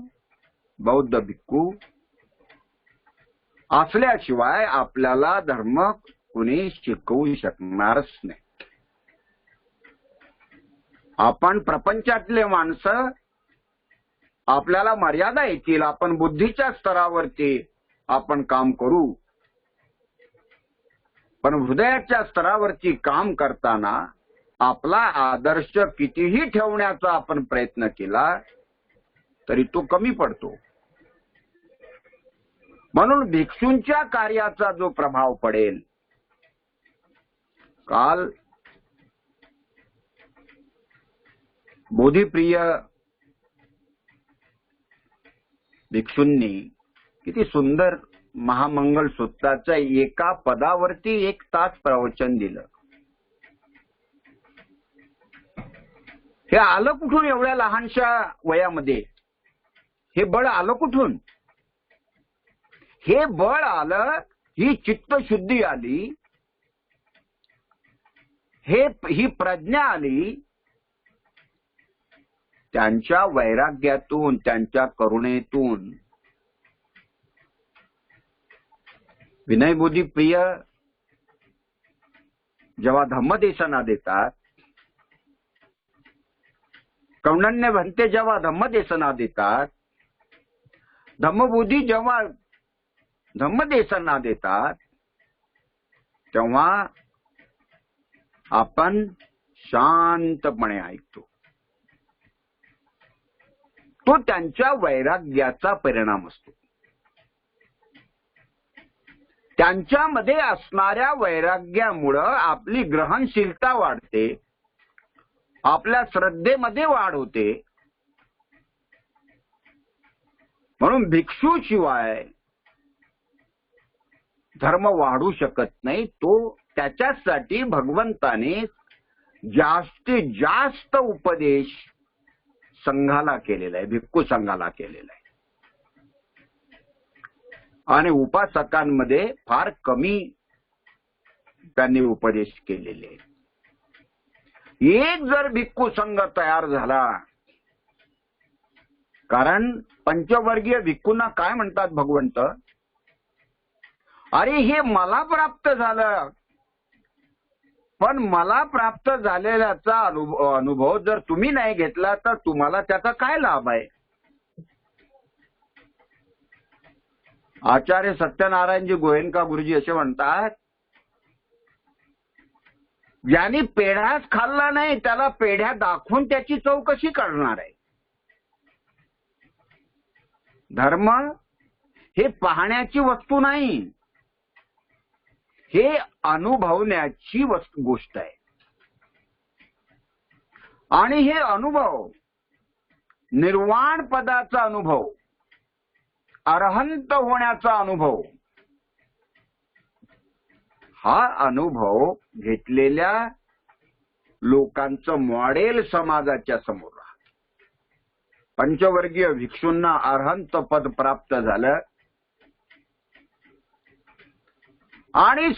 बौद्ध भिक्खू असल्याशिवाय आपल्याला धर्म कुणी शिकवू शकणारच नाही. आपण प्रपंचातले माणसं, आपल्याला मर्यादा येतील, आपण बुद्धीच्या स्तरावरती आपण काम करू, पण हृदयाच्या स्तरावरती काम करताना आपला आदर्श कितीही ठेवण्याचा आपण प्रयत्न केला तरी तो कमी पडतो. म्हणून भिक्षूंच्या कार्याचा जो प्रभाव पडेल, काल बोधिप्रिय भिक्षूंनी किती सुंदर महामंगल सूत्राच्या एका पदावरती 1 तास प्रवचन दिलं. हे आलं कुठून एवढ्या लहानशा वयामध्ये? हे बळ आलं कुठून? हे बळ आलं, ही चित्तशुद्धी आली, ही प्रज्ञा आली त्यांच्या वैराग्यातून, त्यांच्या करुणेतून विनयबुद्धी प्रिय जेव्हा धम्मदेशना देतात, कौंडण्य भंते जेव्हा धम्मदेशना देतात, धम्मबुद्धी जेव्हा धम्मदेशना देतात, तेव्हा आपण शांतपणे ऐकतो. तो त्यांच्या वैराग्याचा परिणाम असतो. त्यांच्यामध्ये असणाऱ्या वैराग्यामुळं आपली ग्रहणशीलता वाढते, आपल्या श्रद्धेमध्ये वाढ होते. म्हणून भिक्षूशिवाय धर्म वाढू शकत नाही. तो त्याच्यासाठी भगवंताने जास्तीत जास्त उपदेश संघाला केलेला आहे, भिक्खू संघाला केलेला आहे. आणि उपासकांमध्ये फार कमी त्यांनी उपदेश केलेले आहेत. एक जर भिक्खू संघ तयार झाला, कारण पंचवर्गीय भिक्खूंना काय म्हणतात भगवंत, अरे हे मला प्राप्त झालं, पण मला प्राप्त झालेल्याचा अनुभव जर तुम्ही नाही घेतला तर तुम्हाला त्याचा काय लाभ आहे. आचार्य सत्यनारायणजी गोयंका गुरुजी असे म्हणतात, ज्यांनी पेढाच खाल्ला नाही त्याला पेढ्या दाखवून त्याची चव कशी कळणार आहे. धर्म हे पाहण्याची वस्तू नाही, हे अनुभवण्याची गोष्ट आहे. आणि हे अनुभव, निर्वाण पदाचा अनुभव, अरहंत होण्याचा अनुभव, हा अनुभव घेतलेल्या लोकांचं मॉडेल समाजाच्या समोर राहतं. पंचवर्गीय भिक्षूंना अरहंत पद प्राप्त झालं आणि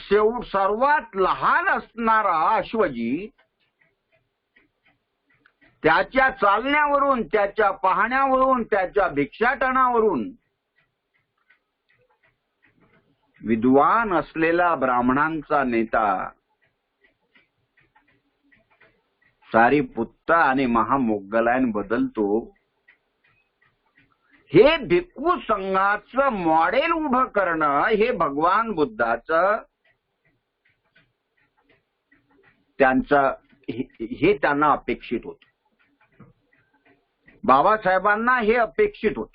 सर्वात लहान असणारा अश्वजी त्याच्या चालण्यावरून, त्याच्या पाहण्यावरून, त्याच्या भिक्षाटनावरून विद्वान असलेला ब्राह्मणांचा नेता सारीपुत्त आणि महामोग्गलायन बदलतो. हे भिक्खू संघाचं मॉडेल उभं करणं हे भगवान बुद्धाचं हे त्यांना अपेक्षित होत. बाबासाहेबांना हे अपेक्षित होत.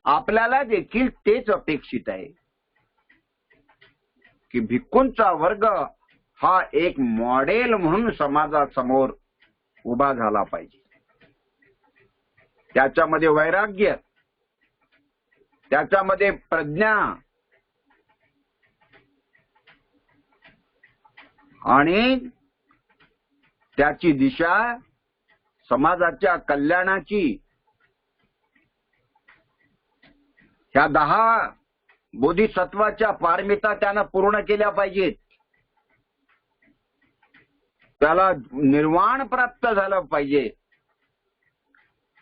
आपल्याला देखील तेच अपेक्षित आहे की भिक्खूंचा वर्ग हा एक मॉडेल म्हणून समाजासमोर उभा झाला पाहिजे. त्याच्यामध्ये वैराग्य, त्याच्यामध्ये प्रज्ञा आणि त्याची दिशा समाजाच्या कल्याणाची, ह्या 10 बोधिसत्वाच्या पारमिता त्यानं पूर्ण केल्या पाहिजेत. त्याला निर्वाण प्राप्त झालं पाहिजे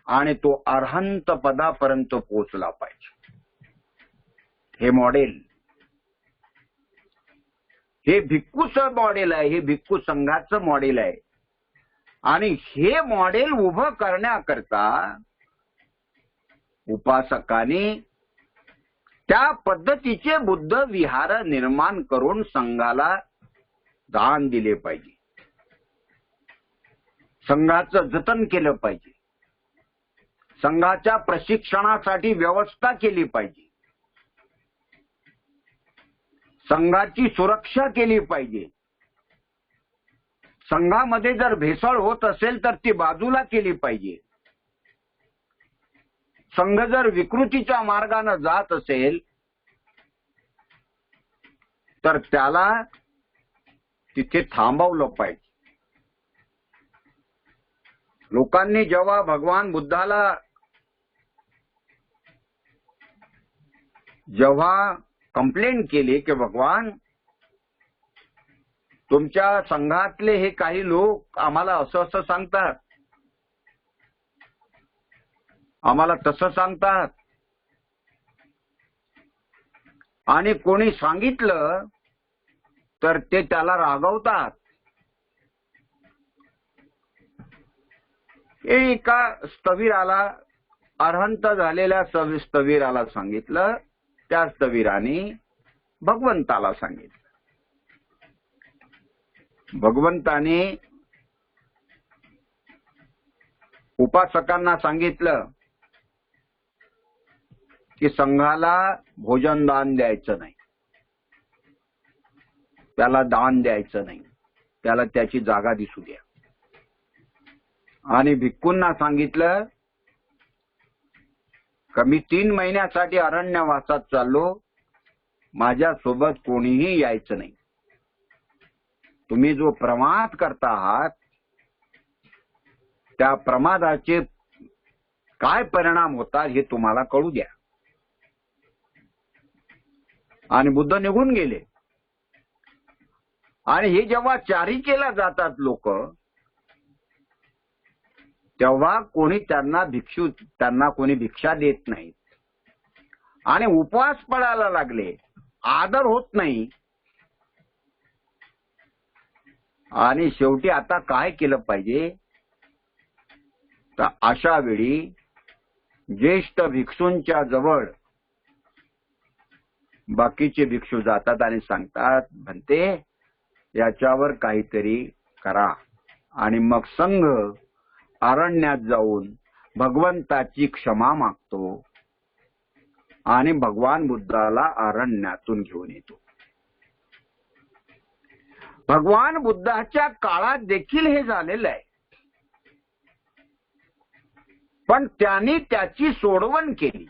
आणि तो अरहंत पदापर्यंत पोहोचला पाहिजे. हे मॉडेल, हे भिक्खूचं मॉडेल आहे, हे भिक्खू संघाचं मॉडेल आहे. आणि हे मॉडेल उभं करण्याकरता उपासकांनी त्या पद्धतीचे बुद्ध विहार निर्माण करून संघाला दान दिले पाहिजे, संघाचं जतन केलं पाहिजे, संघाच्या प्रशिक्षणासाठी व्यवस्था केली पाहिजे, संघाची सुरक्षा केली पाहिजे. संघामध्ये जर भेसळ होत असेल तर ती बाजूला केली पाहिजे. संघ जर विकृतीच्या मार्गाने जात असेल तर त्याला तिथे थांबवलं पाहिजे. लोकांनी जेव्हा भगवान बुद्धाला कंप्लेंट केली की भगवान, तुमच्या संघातले हे काही लोक आम्हाला असं असं सांगतात, आम्हाला तसं सांगतात. आणि कोणी सांगितलं तर ते त्याला रागवतात. एका स्थवीराला, अरहंत झालेल्या स्थवीराला सांगितलं. त्या स्थवीराने भगवंताला सांगितलं. भगवंताने उपासकांना सांगितलं की संघाला भोजन दान द्यायचं नाही, त्याला दान द्यायचं नाही, त्याला त्याची जागा दिसू द्या. आणि भिक्खूंना सांगितलं का मी 3 महिन्यासाठी अरण्यवासात चाललो, माझ्यासोबत कोणीही यायचं नाही. तुम्ही जो प्रमाद करता आहात त्या प्रमादाचे काय परिणाम होतात हे तुम्हाला कळू द्या. आणि बुद्ध निघून गेले. आणि हे जेव्हा चारिकेला जातात लोक, तेव्हा कोणी त्यांना कोणी भिक्षा देत नाही. आणि उपवास पडायला लागले, आदर होत नाही. आणि शेवटी आता काय केलं पाहिजे, तर अशा वेळी ज्येष्ठ भिक्षूंच्या जवळ बाकीचे भिक्षू जातात आणि सांगतात, म्हणते याच्यावर काहीतरी करा. आणि मग संघ अरण्यात जाऊन भगवंताची क्षमा मागतो आणि भगवान बुद्धाला अरण्यातून घेऊन येतो. भगवान बुद्धाच्या काळात देखील हे झालेलं आहे. पण त्यांनी त्याची सोडवण केली.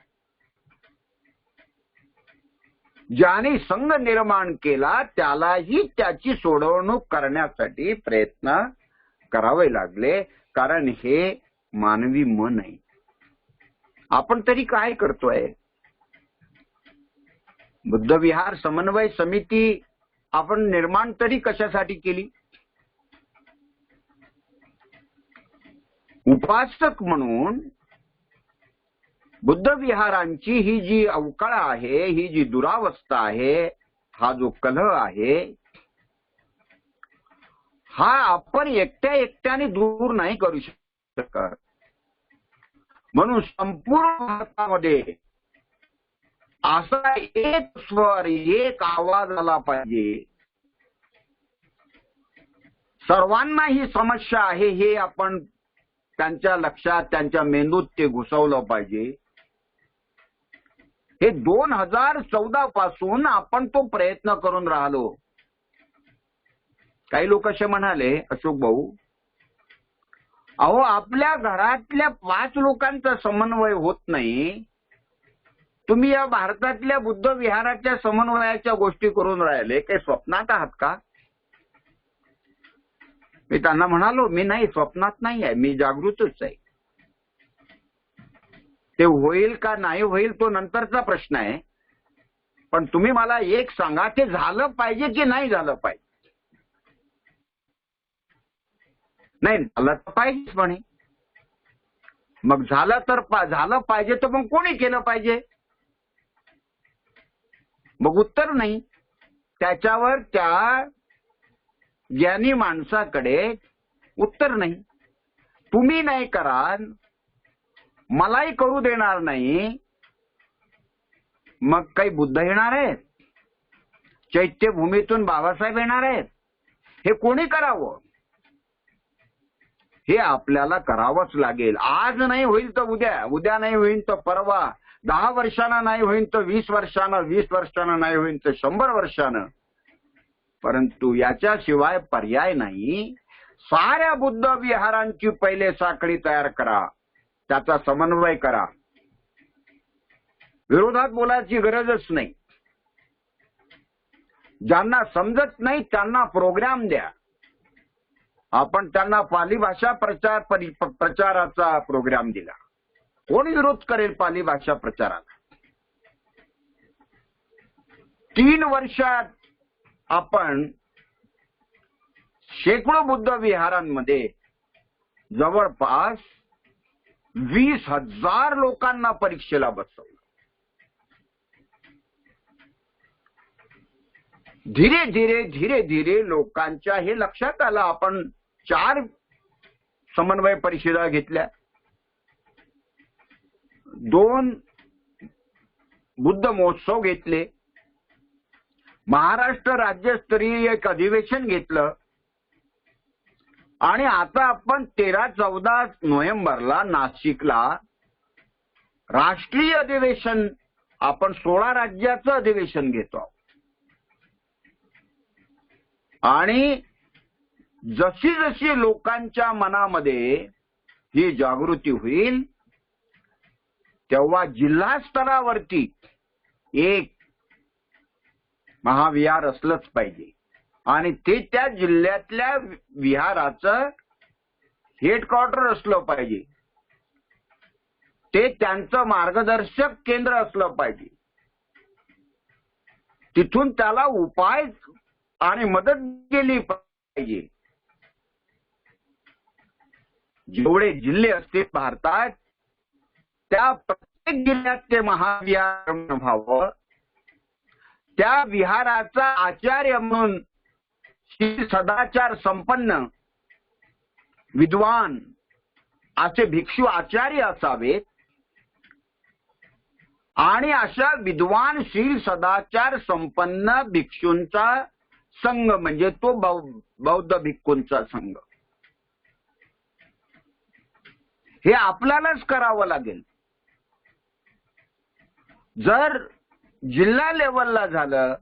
ज्याने संघ निर्माण केला त्यालाही त्याची सोडवणूक करण्यासाठी प्रयत्न करावे लागले. कारण हे मानवी मन आहे. आपण तरी काय करतोय? बुद्धविहार समन्वय समिती आपण निर्माण तरी कशासाठी केली? उपासक म्हणून बुद्ध विहारांची ही जी अवकाळ आहे, ही जी दुरावस्था आहे, हा जो कलह आहे, हा आपण एकट्याने दूर नाही करू शकत. म्हणून संपूर्ण भारतामध्ये असा एक स्वर, एक आवाज आला पाहिजे. सर्वांना ही समस्या आहे हे आपण त्यांच्या लक्षात, त्यांच्या मेंदूत ते घुसवलं पाहिजे. हे 2014 पासून आपण तो प्रयत्न करून राहिलो. काही लोक असे म्हणाले, अशोक भाऊ, अहो आपल्या घरातल्या 5 लोकांचा समन्वय होत नाही, तुम्ही या भारतातल्या बुद्ध विहाराच्या समन्वयाच्या गोष्टी करून राहिले, काही स्वप्नात आहात का? मी त्यांना म्हणालो, मी नाही, स्वप्नात नाही आहे, मी जागृतच आहे. ते होईल का नाही होईल तो नंतरचा प्रश्न आहे. पण तुम्ही मला एक सांगा, ते झालं पाहिजे की नाही झालं पाहिजे? नाही झालं तर पाहिजेच म्हणे. मग झालं पाहिजे तर मग कोणी केलं पाहिजे? मग उत्तर नाही. त्याच्यावर त्या ज्ञानी माणसाकडे उत्तर नाही. तुम्ही नाही कराल, मलाही करू देणार नाही, मग काही बुद्ध येणार आहेत? चैत्यभूमीतून बाबासाहेब येणार आहेत? हे कोणी करावं? हे आपल्याला करावंच लागेल. आज नाही होईल तर उद्या, उद्या नाही होईल तर परवा, 10 वर्षांना नाही होईल तर 20 वर्षांना, 20 वर्षांना नाही होईल तर 100 वर्षांना. परंतु याच्याशिवाय पर्याय नाही. साऱ्या बुद्ध विहारांची पहिले साखळी तयार करा, त्याचा समन्वय करा. विरोधात बोलायची गरजच नाही. ज्यांना समजत नाही त्यांना प्रोग्राम द्या. आपण त्यांना पाली भाषा प्रचाराचा प्रोग्राम दिला. कोण विरोध करेल पाली भाषा प्रचाराला? 3 वर्षात आपण शेकडो बुद्ध विहारांमध्ये जवळपास 20,000 लोकांना परीक्षेला बसवलं. धीरे धीरे लोकांच्या हे लक्षात आलं. आपण 4 समन्वय परिषदा घेतल्या, 2 बुद्ध महोत्सव घेतले, महाराष्ट्र राज्यस्तरीय एक अधिवेशन घेतलं आणि आता आपण 13-14 नोव्हेंबरला नाशिकला राष्ट्रीय अधिवेशन, आपण 16 राज्याचं अधिवेशन घेतो. आणि जशी जशी लोकांच्या मनामध्ये ही जागृती होईल तेव्हा जिल्हा स्तरावरती एक महाविहार असलंच पाहिजे आणि ते त्या जिल्ह्यातल्या विहाराचं हेडक्वार्टर असलं पाहिजे. ते त्यांचं मार्गदर्शक केंद्र असलं पाहिजे. तिथून त्याला उपाय आणि मदत केली पाहिजे. जेवढे जिल्हे असतील भारतात त्या प्रत्येक जिल्ह्यात ते महाविहार व्हावं. त्या विहाराचा आचार्य म्हणून श्री सदाचार संपन्न विद्वान असे भिक्षू आचार्य असावेत आणि अशा विद्वान शील सदाचार संपन्न भिक्षूंचा संघ म्हणजे तो बौद्ध भिक्खूंचा संघ. हे आपल्यालाच करावं लागेल. जर जिल्हा लेवलला झालं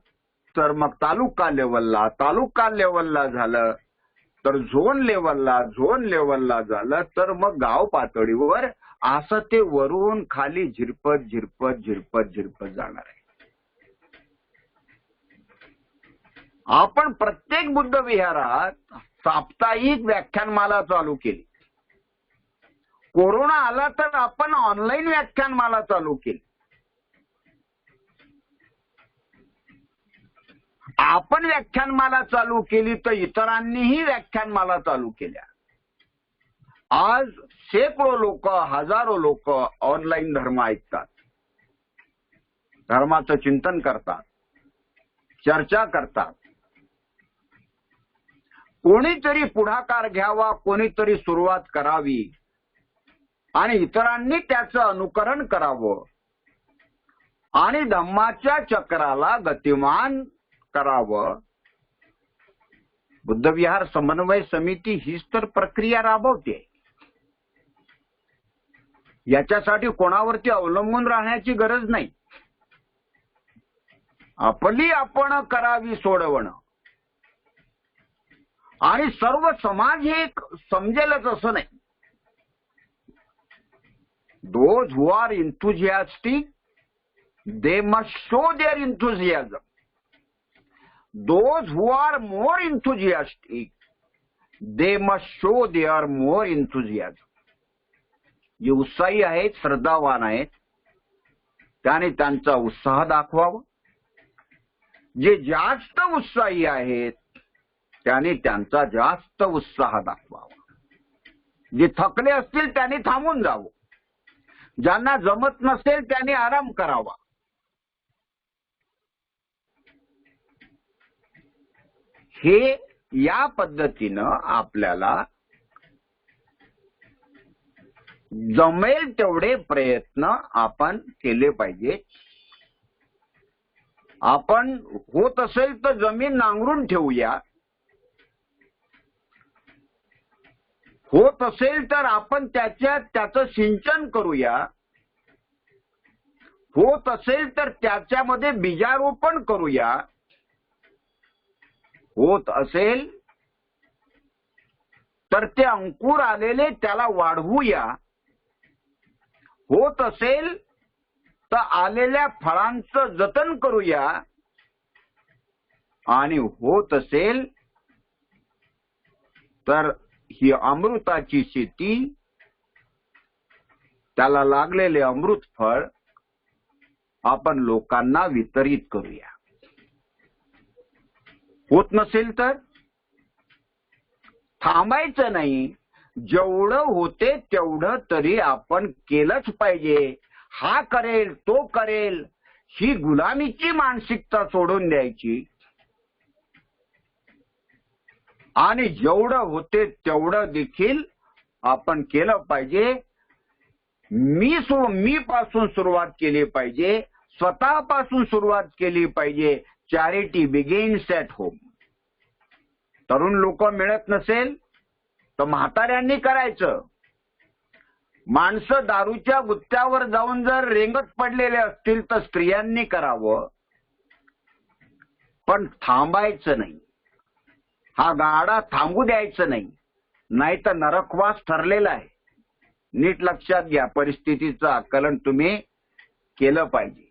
तर मग तालुका लेवलला, तालुका लेवलला झालं तर झोन लेवलला झालं तर मग गाव पातळीवर, असं ते वरून खाली झिरपत जाणार आहे. आपण प्रत्येक बुद्ध विहारात साप्ताहिक व्याख्यानमाला चालू केली. कोरोना आला तर आपण ऑनलाईन व्याख्यानमाला चालू केली. आपण व्याख्यानमाला चालू केली तर इतरांनीही व्याख्यानमाला चालू केल्या. आज शेकडो लोक, हजारो लोक ऑनलाईन धर्म ऐकतात, धर्माचं चिंतन करतात, चर्चा करतात. कोणीतरी पुढाकार घ्यावा, कोणीतरी सुरुवात करावी आणि इतरांनी त्याचं अनुकरण करावं आणि धम्माच्या चक्राला गतिमान करावं. बुद्धविहार समन्वय समिती हीच तर प्रक्रिया राबवते. याच्यासाठी कोणावरती अवलंबून राहण्याची गरज नाही. आपली आपण करावी सोडवणं आणि सर्व समाज हे समजेलच असं नाही. Those who are enthusiastic, they must show their enthusiasm. Those who are more enthusiastic, they must show their more enthusiasm. जे उत्साही आहेत, श्रद्धावान आहेत, त्याने त्यांचा उत्साह दाखवावा. जे जास्त उत्साही आहेत त्याने त्यांचा जास्त उत्साह दाखवावा. जे थकले असतील त्यांनी थांबून जावं. ज्यांना जमत नसेल त्यांनी आराम करावा. हे या पद्धतीनं आपल्याला जमेल तेवढे प्रयत्न आपण केले पाहिजे. आपण होत असेल तर जमीन नांगरून ठेवूया. होत असेल तर आपण त्याचं सिंचन करूया. होत असेल तर त्याच्यामध्ये बीजारोपण करूया. होत असेल तर ते अंकुर आलेले त्याला वाढवूया. होत असेल तर आलेल्या फळांचं जतन करूया आणि होत असेल तर ही अमृताची शेती, त्याला लागलेले अमृत फळ आपण लोकांना वितरित करूया. होत नसेल तर थांबायचं नाही. जेवढं होते तेवढं तरी आपण केलंच पाहिजे. हा करेल तो करेल ही गुलामीची मानसिकता सोडून द्यायची आणि जेवढं होते तेवढं देखील आपण केलं पाहिजे. मी पासून सुरुवात केली पाहिजे, स्वतःपासून सुरुवात केली पाहिजे. Charity begins at home. तरुण लोक मिळत नसेल तर म्हाताऱ्यांनी करायचं. माणसं दारूच्या गुत्त्यावर जाऊन जर रेंगत पडलेले असतील तर स्त्रियांनी करावं, पण थांबायचं नाही. हा गाडा थांबू द्यायचं नाही, नाही तर नरकवास ठरलेला आहे. नीट लक्षात घ्या. परिस्थितीचं आकलन तुम्ही केलं पाहिजे.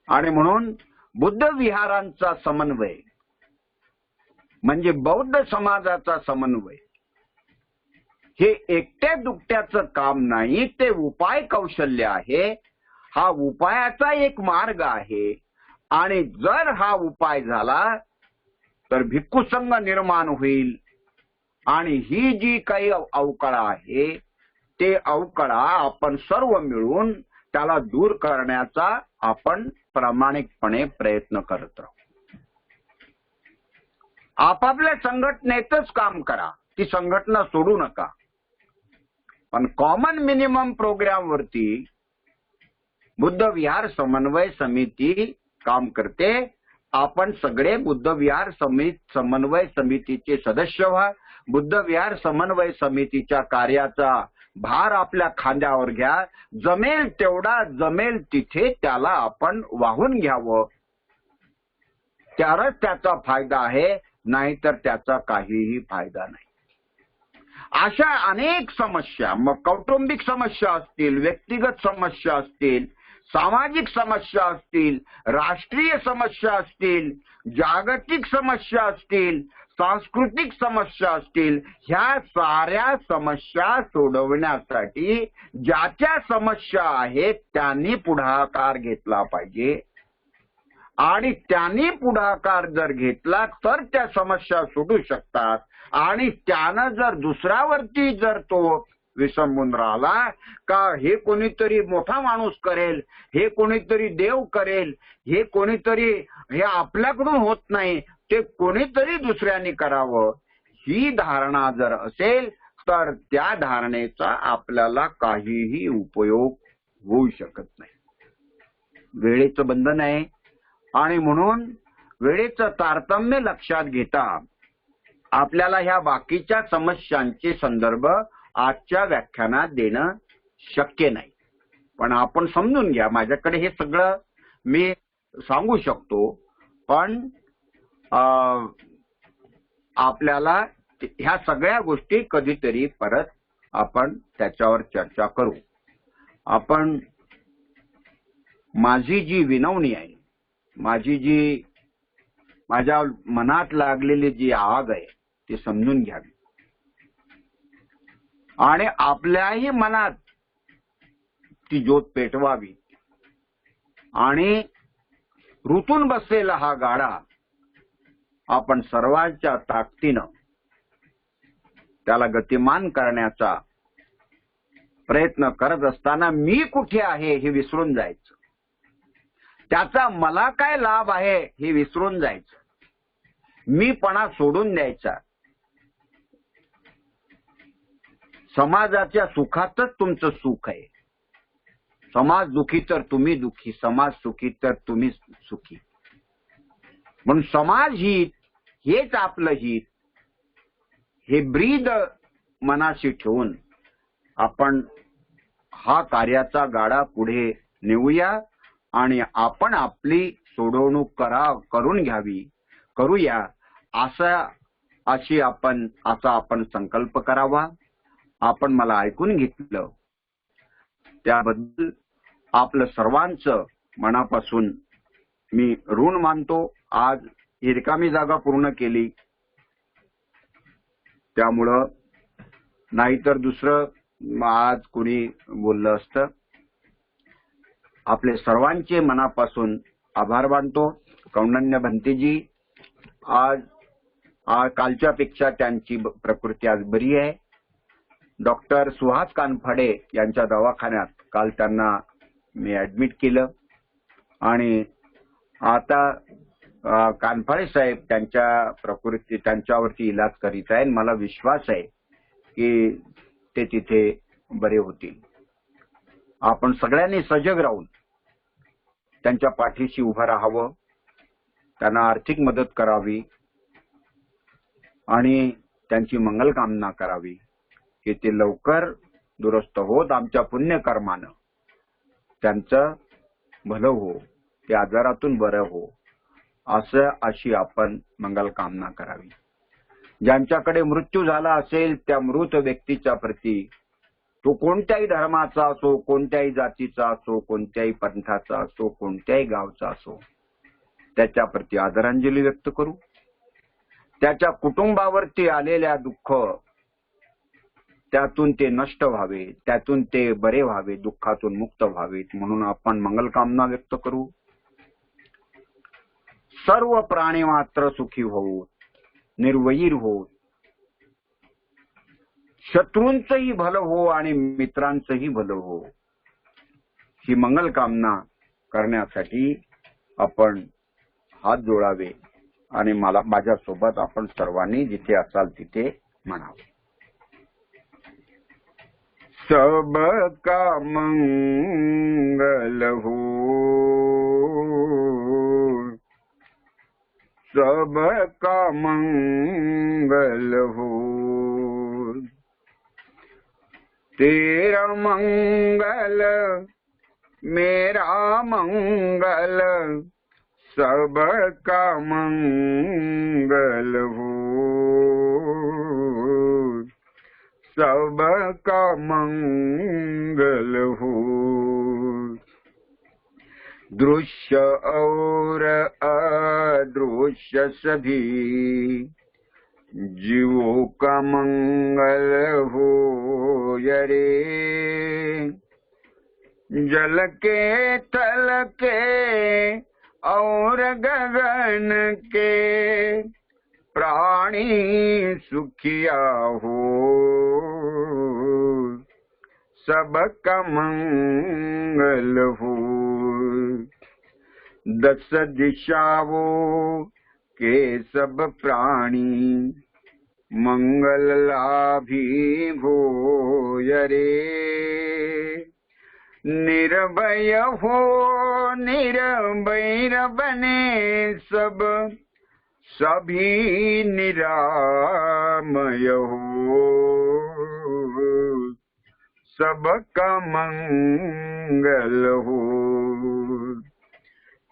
आणि म्हणून बुद्ध विहारांचा समन्वय म्हणजे बौद्ध समाजाचा समन्वय हे एकट्या दुकट्याचं काम नाही, ते उपाय कौशल्य आहे. हा उपायाचा एक मार्ग आहे. आणि जर हा उपाय झाला तर भिक्खू संघ निर्माण होईल. आणि ही जी काही अवकळा आहे ते अवकळा आपण सर्व मिळून त्याला दूर करण्याचा आपण प्रामाणिकपणे प्रयत्न करत राहू. आपापल्या संघटनेतच काम करा, ती संघटना सोडू नका. पण कॉमन मिनिमम प्रोग्राम वरती बुद्ध विहार समन्वय समिती काम करते. आपण सगळे बुद्ध विहार समन्वय समितीचे सदस्य व्हा. बुद्ध विहार समन्वय समितीच्या कार्याचा भार आपल्या खांद्यावर घ्या. जमेल तेवढा, जमेल तिथे त्याला आपण वाहून घ्यावं. त्यालाच त्याचा फायदा आहे, नाहीतर त्याचा काहीही फायदा नाही. अशा अनेक समस्या, मग कौटुंबिक समस्या असतील, व्यक्तिगत समस्या असतील, सामाजिक समस्या असतील, राष्ट्रीय समस्या असतील, जागतिक समस्या असतील, सांस्कृतिक समस्या असतील, ह्या साऱ्या समस्या सोडवण्यासाठी ज्याच्या समस्या आहेत त्यांनी पुढाकार घेतला पाहिजे. आणि त्यांनी पुढाकार जर घेतला तर त्या समस्या सुटू शकतात. आणि त्यानं जर दुसऱ्यावरती जर तो विसंबून राहिला का हे कोणीतरी मोठा माणूस करेल, हे कोणीतरी देव करेल, हे कोणीतरी, हे आपल्याकडून होत नाही, ते कोणीतरी दुसऱ्यांनी करावं, ही धारणा जर असेल तर त्या धारणेचा आपल्याला काहीही उपयोग होऊ शकत नाही. वेळेचं बंधन आहे. आणि म्हणून वेळेचं तारतम्य लक्षात घेता आपल्याला ह्या बाकीच्या समस्यांचे संदर्भ आजच्या व्याख्यानात देणं शक्य नाही. पण आपण समजून घ्या, माझ्याकडे हे सगळं मी सांगू शकतो, पण आपल्याला ह्या सगळ्या गोष्टी कधीतरी परत आपण त्याच्यावर चर्चा करू. आपण माझी जी विनवणी आहे, माझ्या मनात लागलेली जी आग आहे ती समजून घ्यावी. आणि आपल्याही मनात ती ज्योत पेटवावी. आणि ऋतून बसलेला हा गाडा आपण सर्वांच्या ताकदीनं त्याला गतिमान करण्याचा प्रयत्न करत असताना मी कुठे आहे हे विसरून जायचं. त्याचा मला काय लाभ आहे हे विसरून जायचं. मीपणा सोडून द्यायचा. समाजाच्या सुखातच तुमचं सुख आहे. समाज दुखी तर तुम्ही दुखी, समाज सुखी तर तुम्ही सुखी. म्हणून समाज हित हेच आपलं हित हे ब्रीद मनाशी ठेवून आपण हा कार्याचा गाडा पुढे नेऊया. आणि आपण आपली सोडवणूक करून घ्यावी, करूया असा आपण संकल्प करावा. आपण मला ऐकून घेतलं त्याबद्दल आपलं सर्वांचं मनापासून मी ऋण मानतो. आज ही रिकामी जागा पूर्ण केली त्यामुळं, नाहीतर दुसरं आज कोणी बोललं असतं. आपले सर्वांचे मनापासून आभार मानतो. कौंडण्य भंतेजी, आज कालच्यापेक्षा त्यांची प्रकृती आज बरी आहे. डॉक्टर सुहास कानफाडे यांच्या दवाखान्यात काल त्यांना मी ऍडमिट केलं आणि आता कानफाडे साहेब त्यांच्यावरती इलाज करीत आहे. मला विश्वास आहे की ते तिथे बरे होतील. आपण सगळ्यांनी सजग राहून त्यांच्या पाठीशी उभं राहावं, त्यांना आर्थिक मदत करावी आणि त्यांची मंगलकामना करावी की ते लवकर दुरुस्त होत आमच्या पुण्यकर्मानं त्यांचं भलं हो, ते आजारातून बरं हो, अशी आपण मंगलकामना करावी. ज्यांच्याकडे मृत्यू झाला असेल त्या मृत व्यक्तीच्या प्रती, तो कोणत्याही धर्माचा असो, कोणत्याही जातीचा असो, कोणत्याही पंथाचा असो, कोणत्याही गावचा असो, त्याच्या प्रती आदरांजली व्यक्त करू. त्याच्या कुटुंबावरती आलेल्या दुःख त्यातून ते नष्ट व्हावे, त्यातून ते बरे व्हावे, दुःखातून मुक्त व्हावेत म्हणून आपण मंगलकामना व्यक्त करू. सर्व प्राणी मात्र सुखी होऊत, निर्वैर होत, शत्रूंचंही भलं हो आणि मित्रांचंही भलं हो, ही मंगलकामना करण्यासाठी आपण हात जोडावे आणि माझ्यासोबत आपण सर्वांनी जिथे असाल तिथे म्हणावं. सबका मंगल हो, सबका मंगल हो, तेरा मंगल मेरा मंगल, सबका मंगल हो, सबका मंगल हो. दृश्य और अदृश्य सभी जीवों का मंगल हो रे. जल के थल के और गगन के प्राणी सुखिया हो, सबका मंगल हो. दस दिशाओं के सब प्राणी मंगल लाभी हो रे. निर्भय हो निर्भय बने सब, सभी निरामय हो, सबका मंगल हो.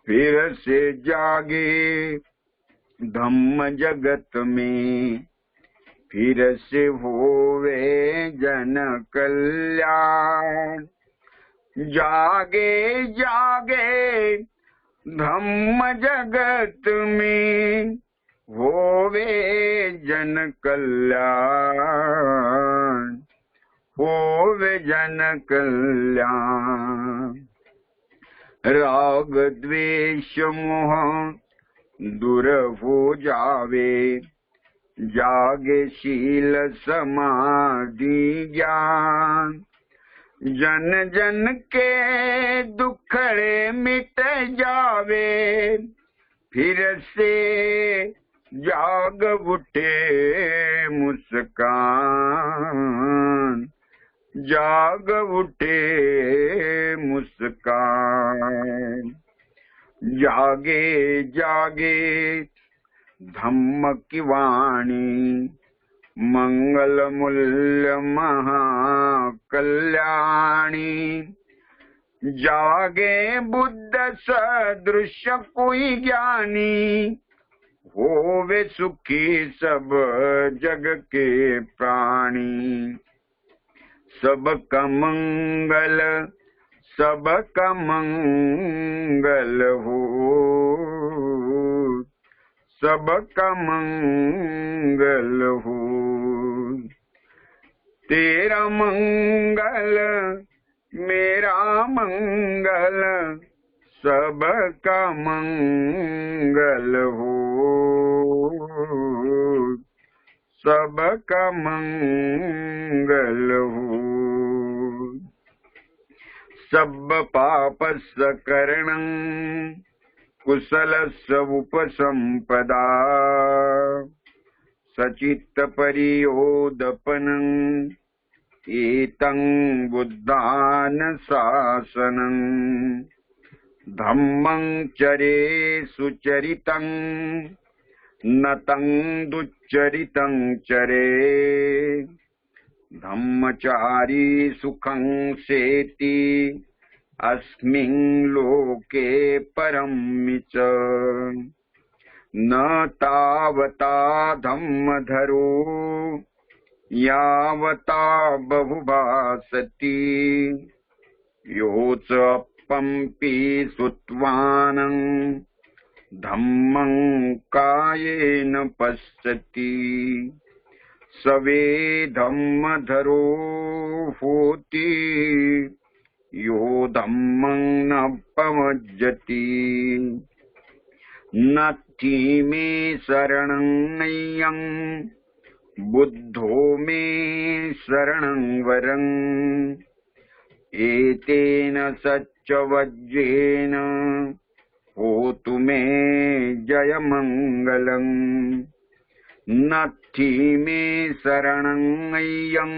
फिर से जागे धम्म जगत में, फिर से होवे जन कल्याण. जागे जागे धम्म जगत में, होवे जन कल्याण, होवे जन कल्याण. राग द्वेष मोह दूर हो जावे, जागे शील समाधि ज्ञान. जन जन के दुखड़े मिट जावे, फिर से जाग उठे मुस्कान, जाग उठे मुस्कान. जागे जागे धम्म की वाणी, मंगल मूल्य महाकल्याणी. जागे बुद्ध सदृश कोई ज्ञानी, होवे सुखी सब जग के प्राणी. सबका मंगल, सबका मंगल हो, सबका मंगल हो. तेरा मंगल मेरा मंगल, सबका मंगल हो. सबका मंगल हो। सब पाप सकरणं कुशल उपसंपदा सचित्त परियोदपनं एतं बुद्धान शासनं धम्मं चरे सुचरितं नतं दुच्चरितं चरे धम्मचारी सुखं सेति अस्मिन् लोके परं च न तावता धम्मधरो यावता बहुभासति योच पंपि सुत्वानं धम्मं कायेन पश्यति सवे धम्मधरो होति यो धम्मं न पमज्जति नत्थि मे शरणं नय्यं बुद्धो मे शरणं वरं एतेन सच्चवज्रेण होतु मे जयमङ्गलम् नत्थि मे शरणं नय्यं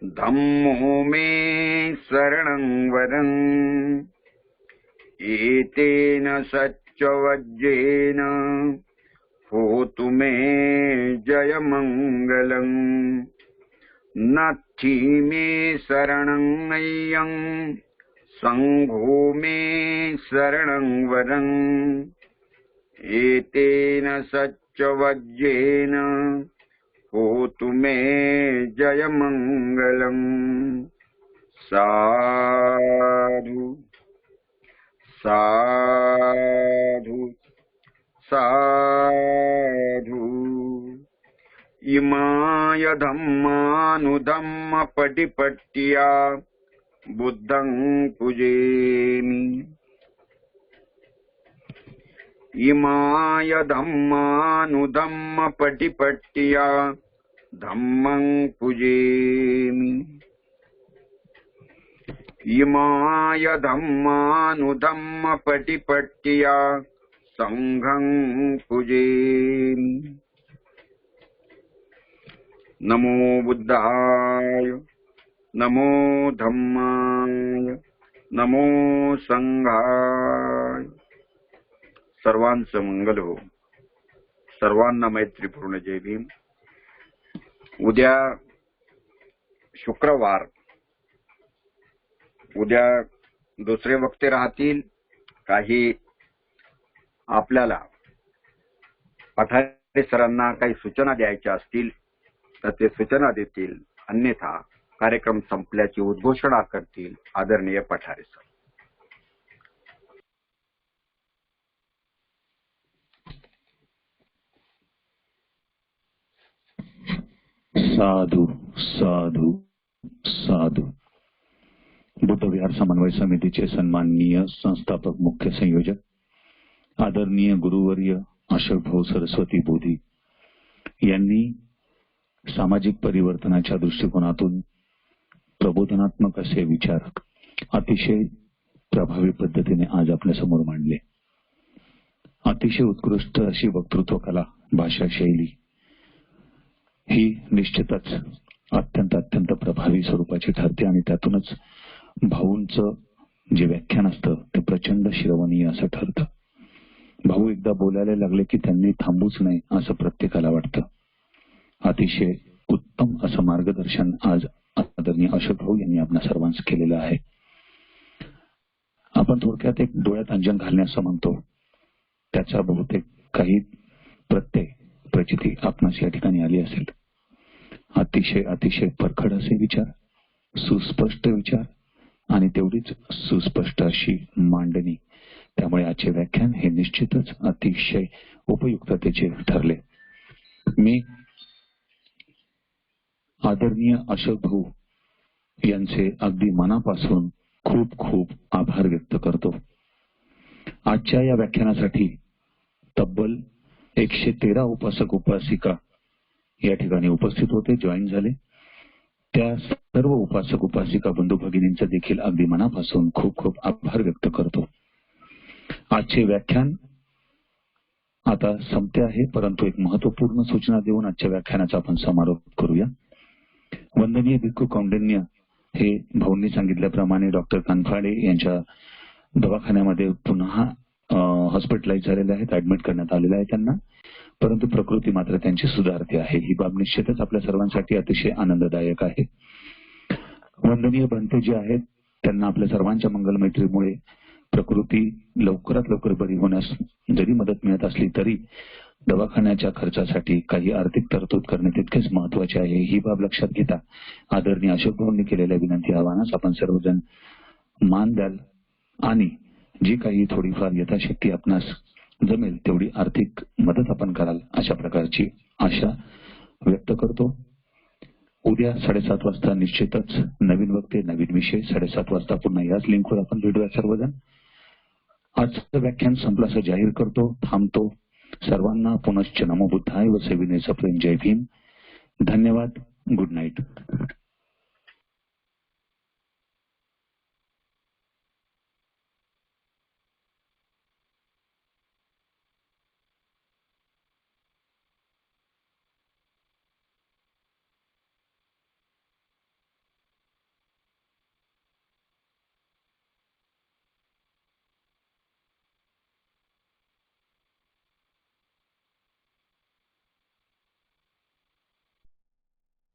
धम्मो मे शरणं वरं एतेन सच्चवज्रेण होतु मे जयमङ्गलम् नत्थि मे शरणं नय्यं संघो मे शरणं वरं एतेन सच्चवज्रेण होतु मे जयमङ्गलम्। साधु साधु साधु। इमाय धम्मानुधम्म पटिपट्टिया बुद्धं पूजेमि इमाय धम्मानुधम्म पटिपट्टिया धम्मं पूजेमि इमाय धम्मानुधम्म पटिपट्टिया संघं पूजेमि। नमो बुद्धाय नमो धम्माय नमो संघाय। सर्वांचं मंगल हो। सर्वांना मैत्रीपूर्ण जय भीम। उद्या शुक्रवार, उद्या दुसरे वक्ते राहतील। काही आपल्याला पठारे सरांना काही सूचना द्यायच्या असतील तर ते सूचना देतील, अन्यथा कार्यक्रम संपल्याची उद्घोषणा करतील आदरणीय पठारे सर। साधु साधु साधु। बुद्ध विहार समन्वय समितीचे सन्माननीय संस्थापक मुख्य संयोजक आदरणीय गुरुवर्य अशोक भाऊ सरस्वती बोधी यांनी सामाजिक परिवर्तनाच्या दृष्टिकोनातून प्रबोधनात्मक असे विचार अतिशय प्रभावी पद्धतीने आज आपल्या समोर मांडले। अतिशय उत्कृष्ट अशी वक्तृत्व कला, भाषा शैली ही निश्चितच अत्यंत प्रभावी स्वरूपाची ठरते आणि त्यातूनच भाऊंचं जे व्याख्यान असतं ते प्रचंड श्रवणीय असं ठरतं। भाऊ एकदा बोलायला लागले की त्यांनी थांबूच नये असं प्रत्येकाला वाटतं। अतिशय उत्तम असं मार्गदर्शन आज आदरणीय अशोक भाऊ यांनी आपल्या सर्वांस केलेलं आहे। आपण थोडक्यात एक डोळ्यात अंजन घालणे असं म्हणतो, त्याचा बहुतेक काही प्रत्यय प्रचिती आपणास या ठिकाणी आली असेल। अतिशय परखड असे विचार, सुस्पष्ट विचार आणि तेवढीच सुस्पष्ट अशी मांडणी। त्यामुळे आजचे व्याख्यान हे निश्चितच अतिशय उपयुक्ततेचे ठरले। मी आदरणीय अशोक भाऊ यांचे अगदी मनापासून खूप खूप आभार व्यक्त करतो। आजच्या या व्याख्यानासाठी तब्बल 113 उपासक उपासिका या ठिकाणी उपस्थित होते, जॉईन झाले. त्या सर्व उपासक उपासिका बंधू भगिनींचे देखील अगदी मनापासून खूप खूप आभार व्यक्त करतो. आजचे व्याख्यान आता संपते आहे, परंतु एक महत्वपूर्ण सूचना देऊन आजच्या व्याख्यानाचा आपण समारोप करूया. वंदनीय भिक्खू कौंडिन्य हे भाऊंनी सांगितल्याप्रमाणे डॉक्टर कानफाडे यांच्या दवाखान्यामध्ये पुन्हा हॉस्पिटलाइज झालेले आहेत, ऍडमिट करण्यात आलेले आहे त्यांना, परंतु प्रकृती मात्र त्यांची सुधारते आहे. ही बाब निश्चितच आपल्या सर्वांसाठी अतिशय आनंददायक आहे. वंदनीय भंते जे आहेत त्यांना आपल्या सर्वांच्या मंगलमैत्रीमुळे प्रकृती लवकरात लवकर बरी होण्यास जरी मदत मिळत असली तरी दवाखान्याच्या खर्चासाठी काही आर्थिक तरतूद करणे तितकेच महत्वाचे आहे. ही बाब लक्षात घेता आदरणीय अशोक भाऊंनी केलेल्या विनंती आव्हानास आपण सर्वजण मान द्याल आणि जी काही थोडीफार यथाशक्ती आपणास जमेल तेवढी आर्थिक मदत आपण कराल अशा प्रकारची आशा व्यक्त करतो. उद्या 7:30 वाजता निश्चितच नवीन वक्ते, नवीन विषय. 7:30 वाजता पुन्हा याच लिंकवर आपण भेटूया सर्वजण. आजचं व्याख्यान संपलं असं जाहीर करतो, थांबतो. सर्वांना पुनश्च नमो बुद्धाय व सेविनेचं प्रेम. जय भीम. धन्यवाद. Good night.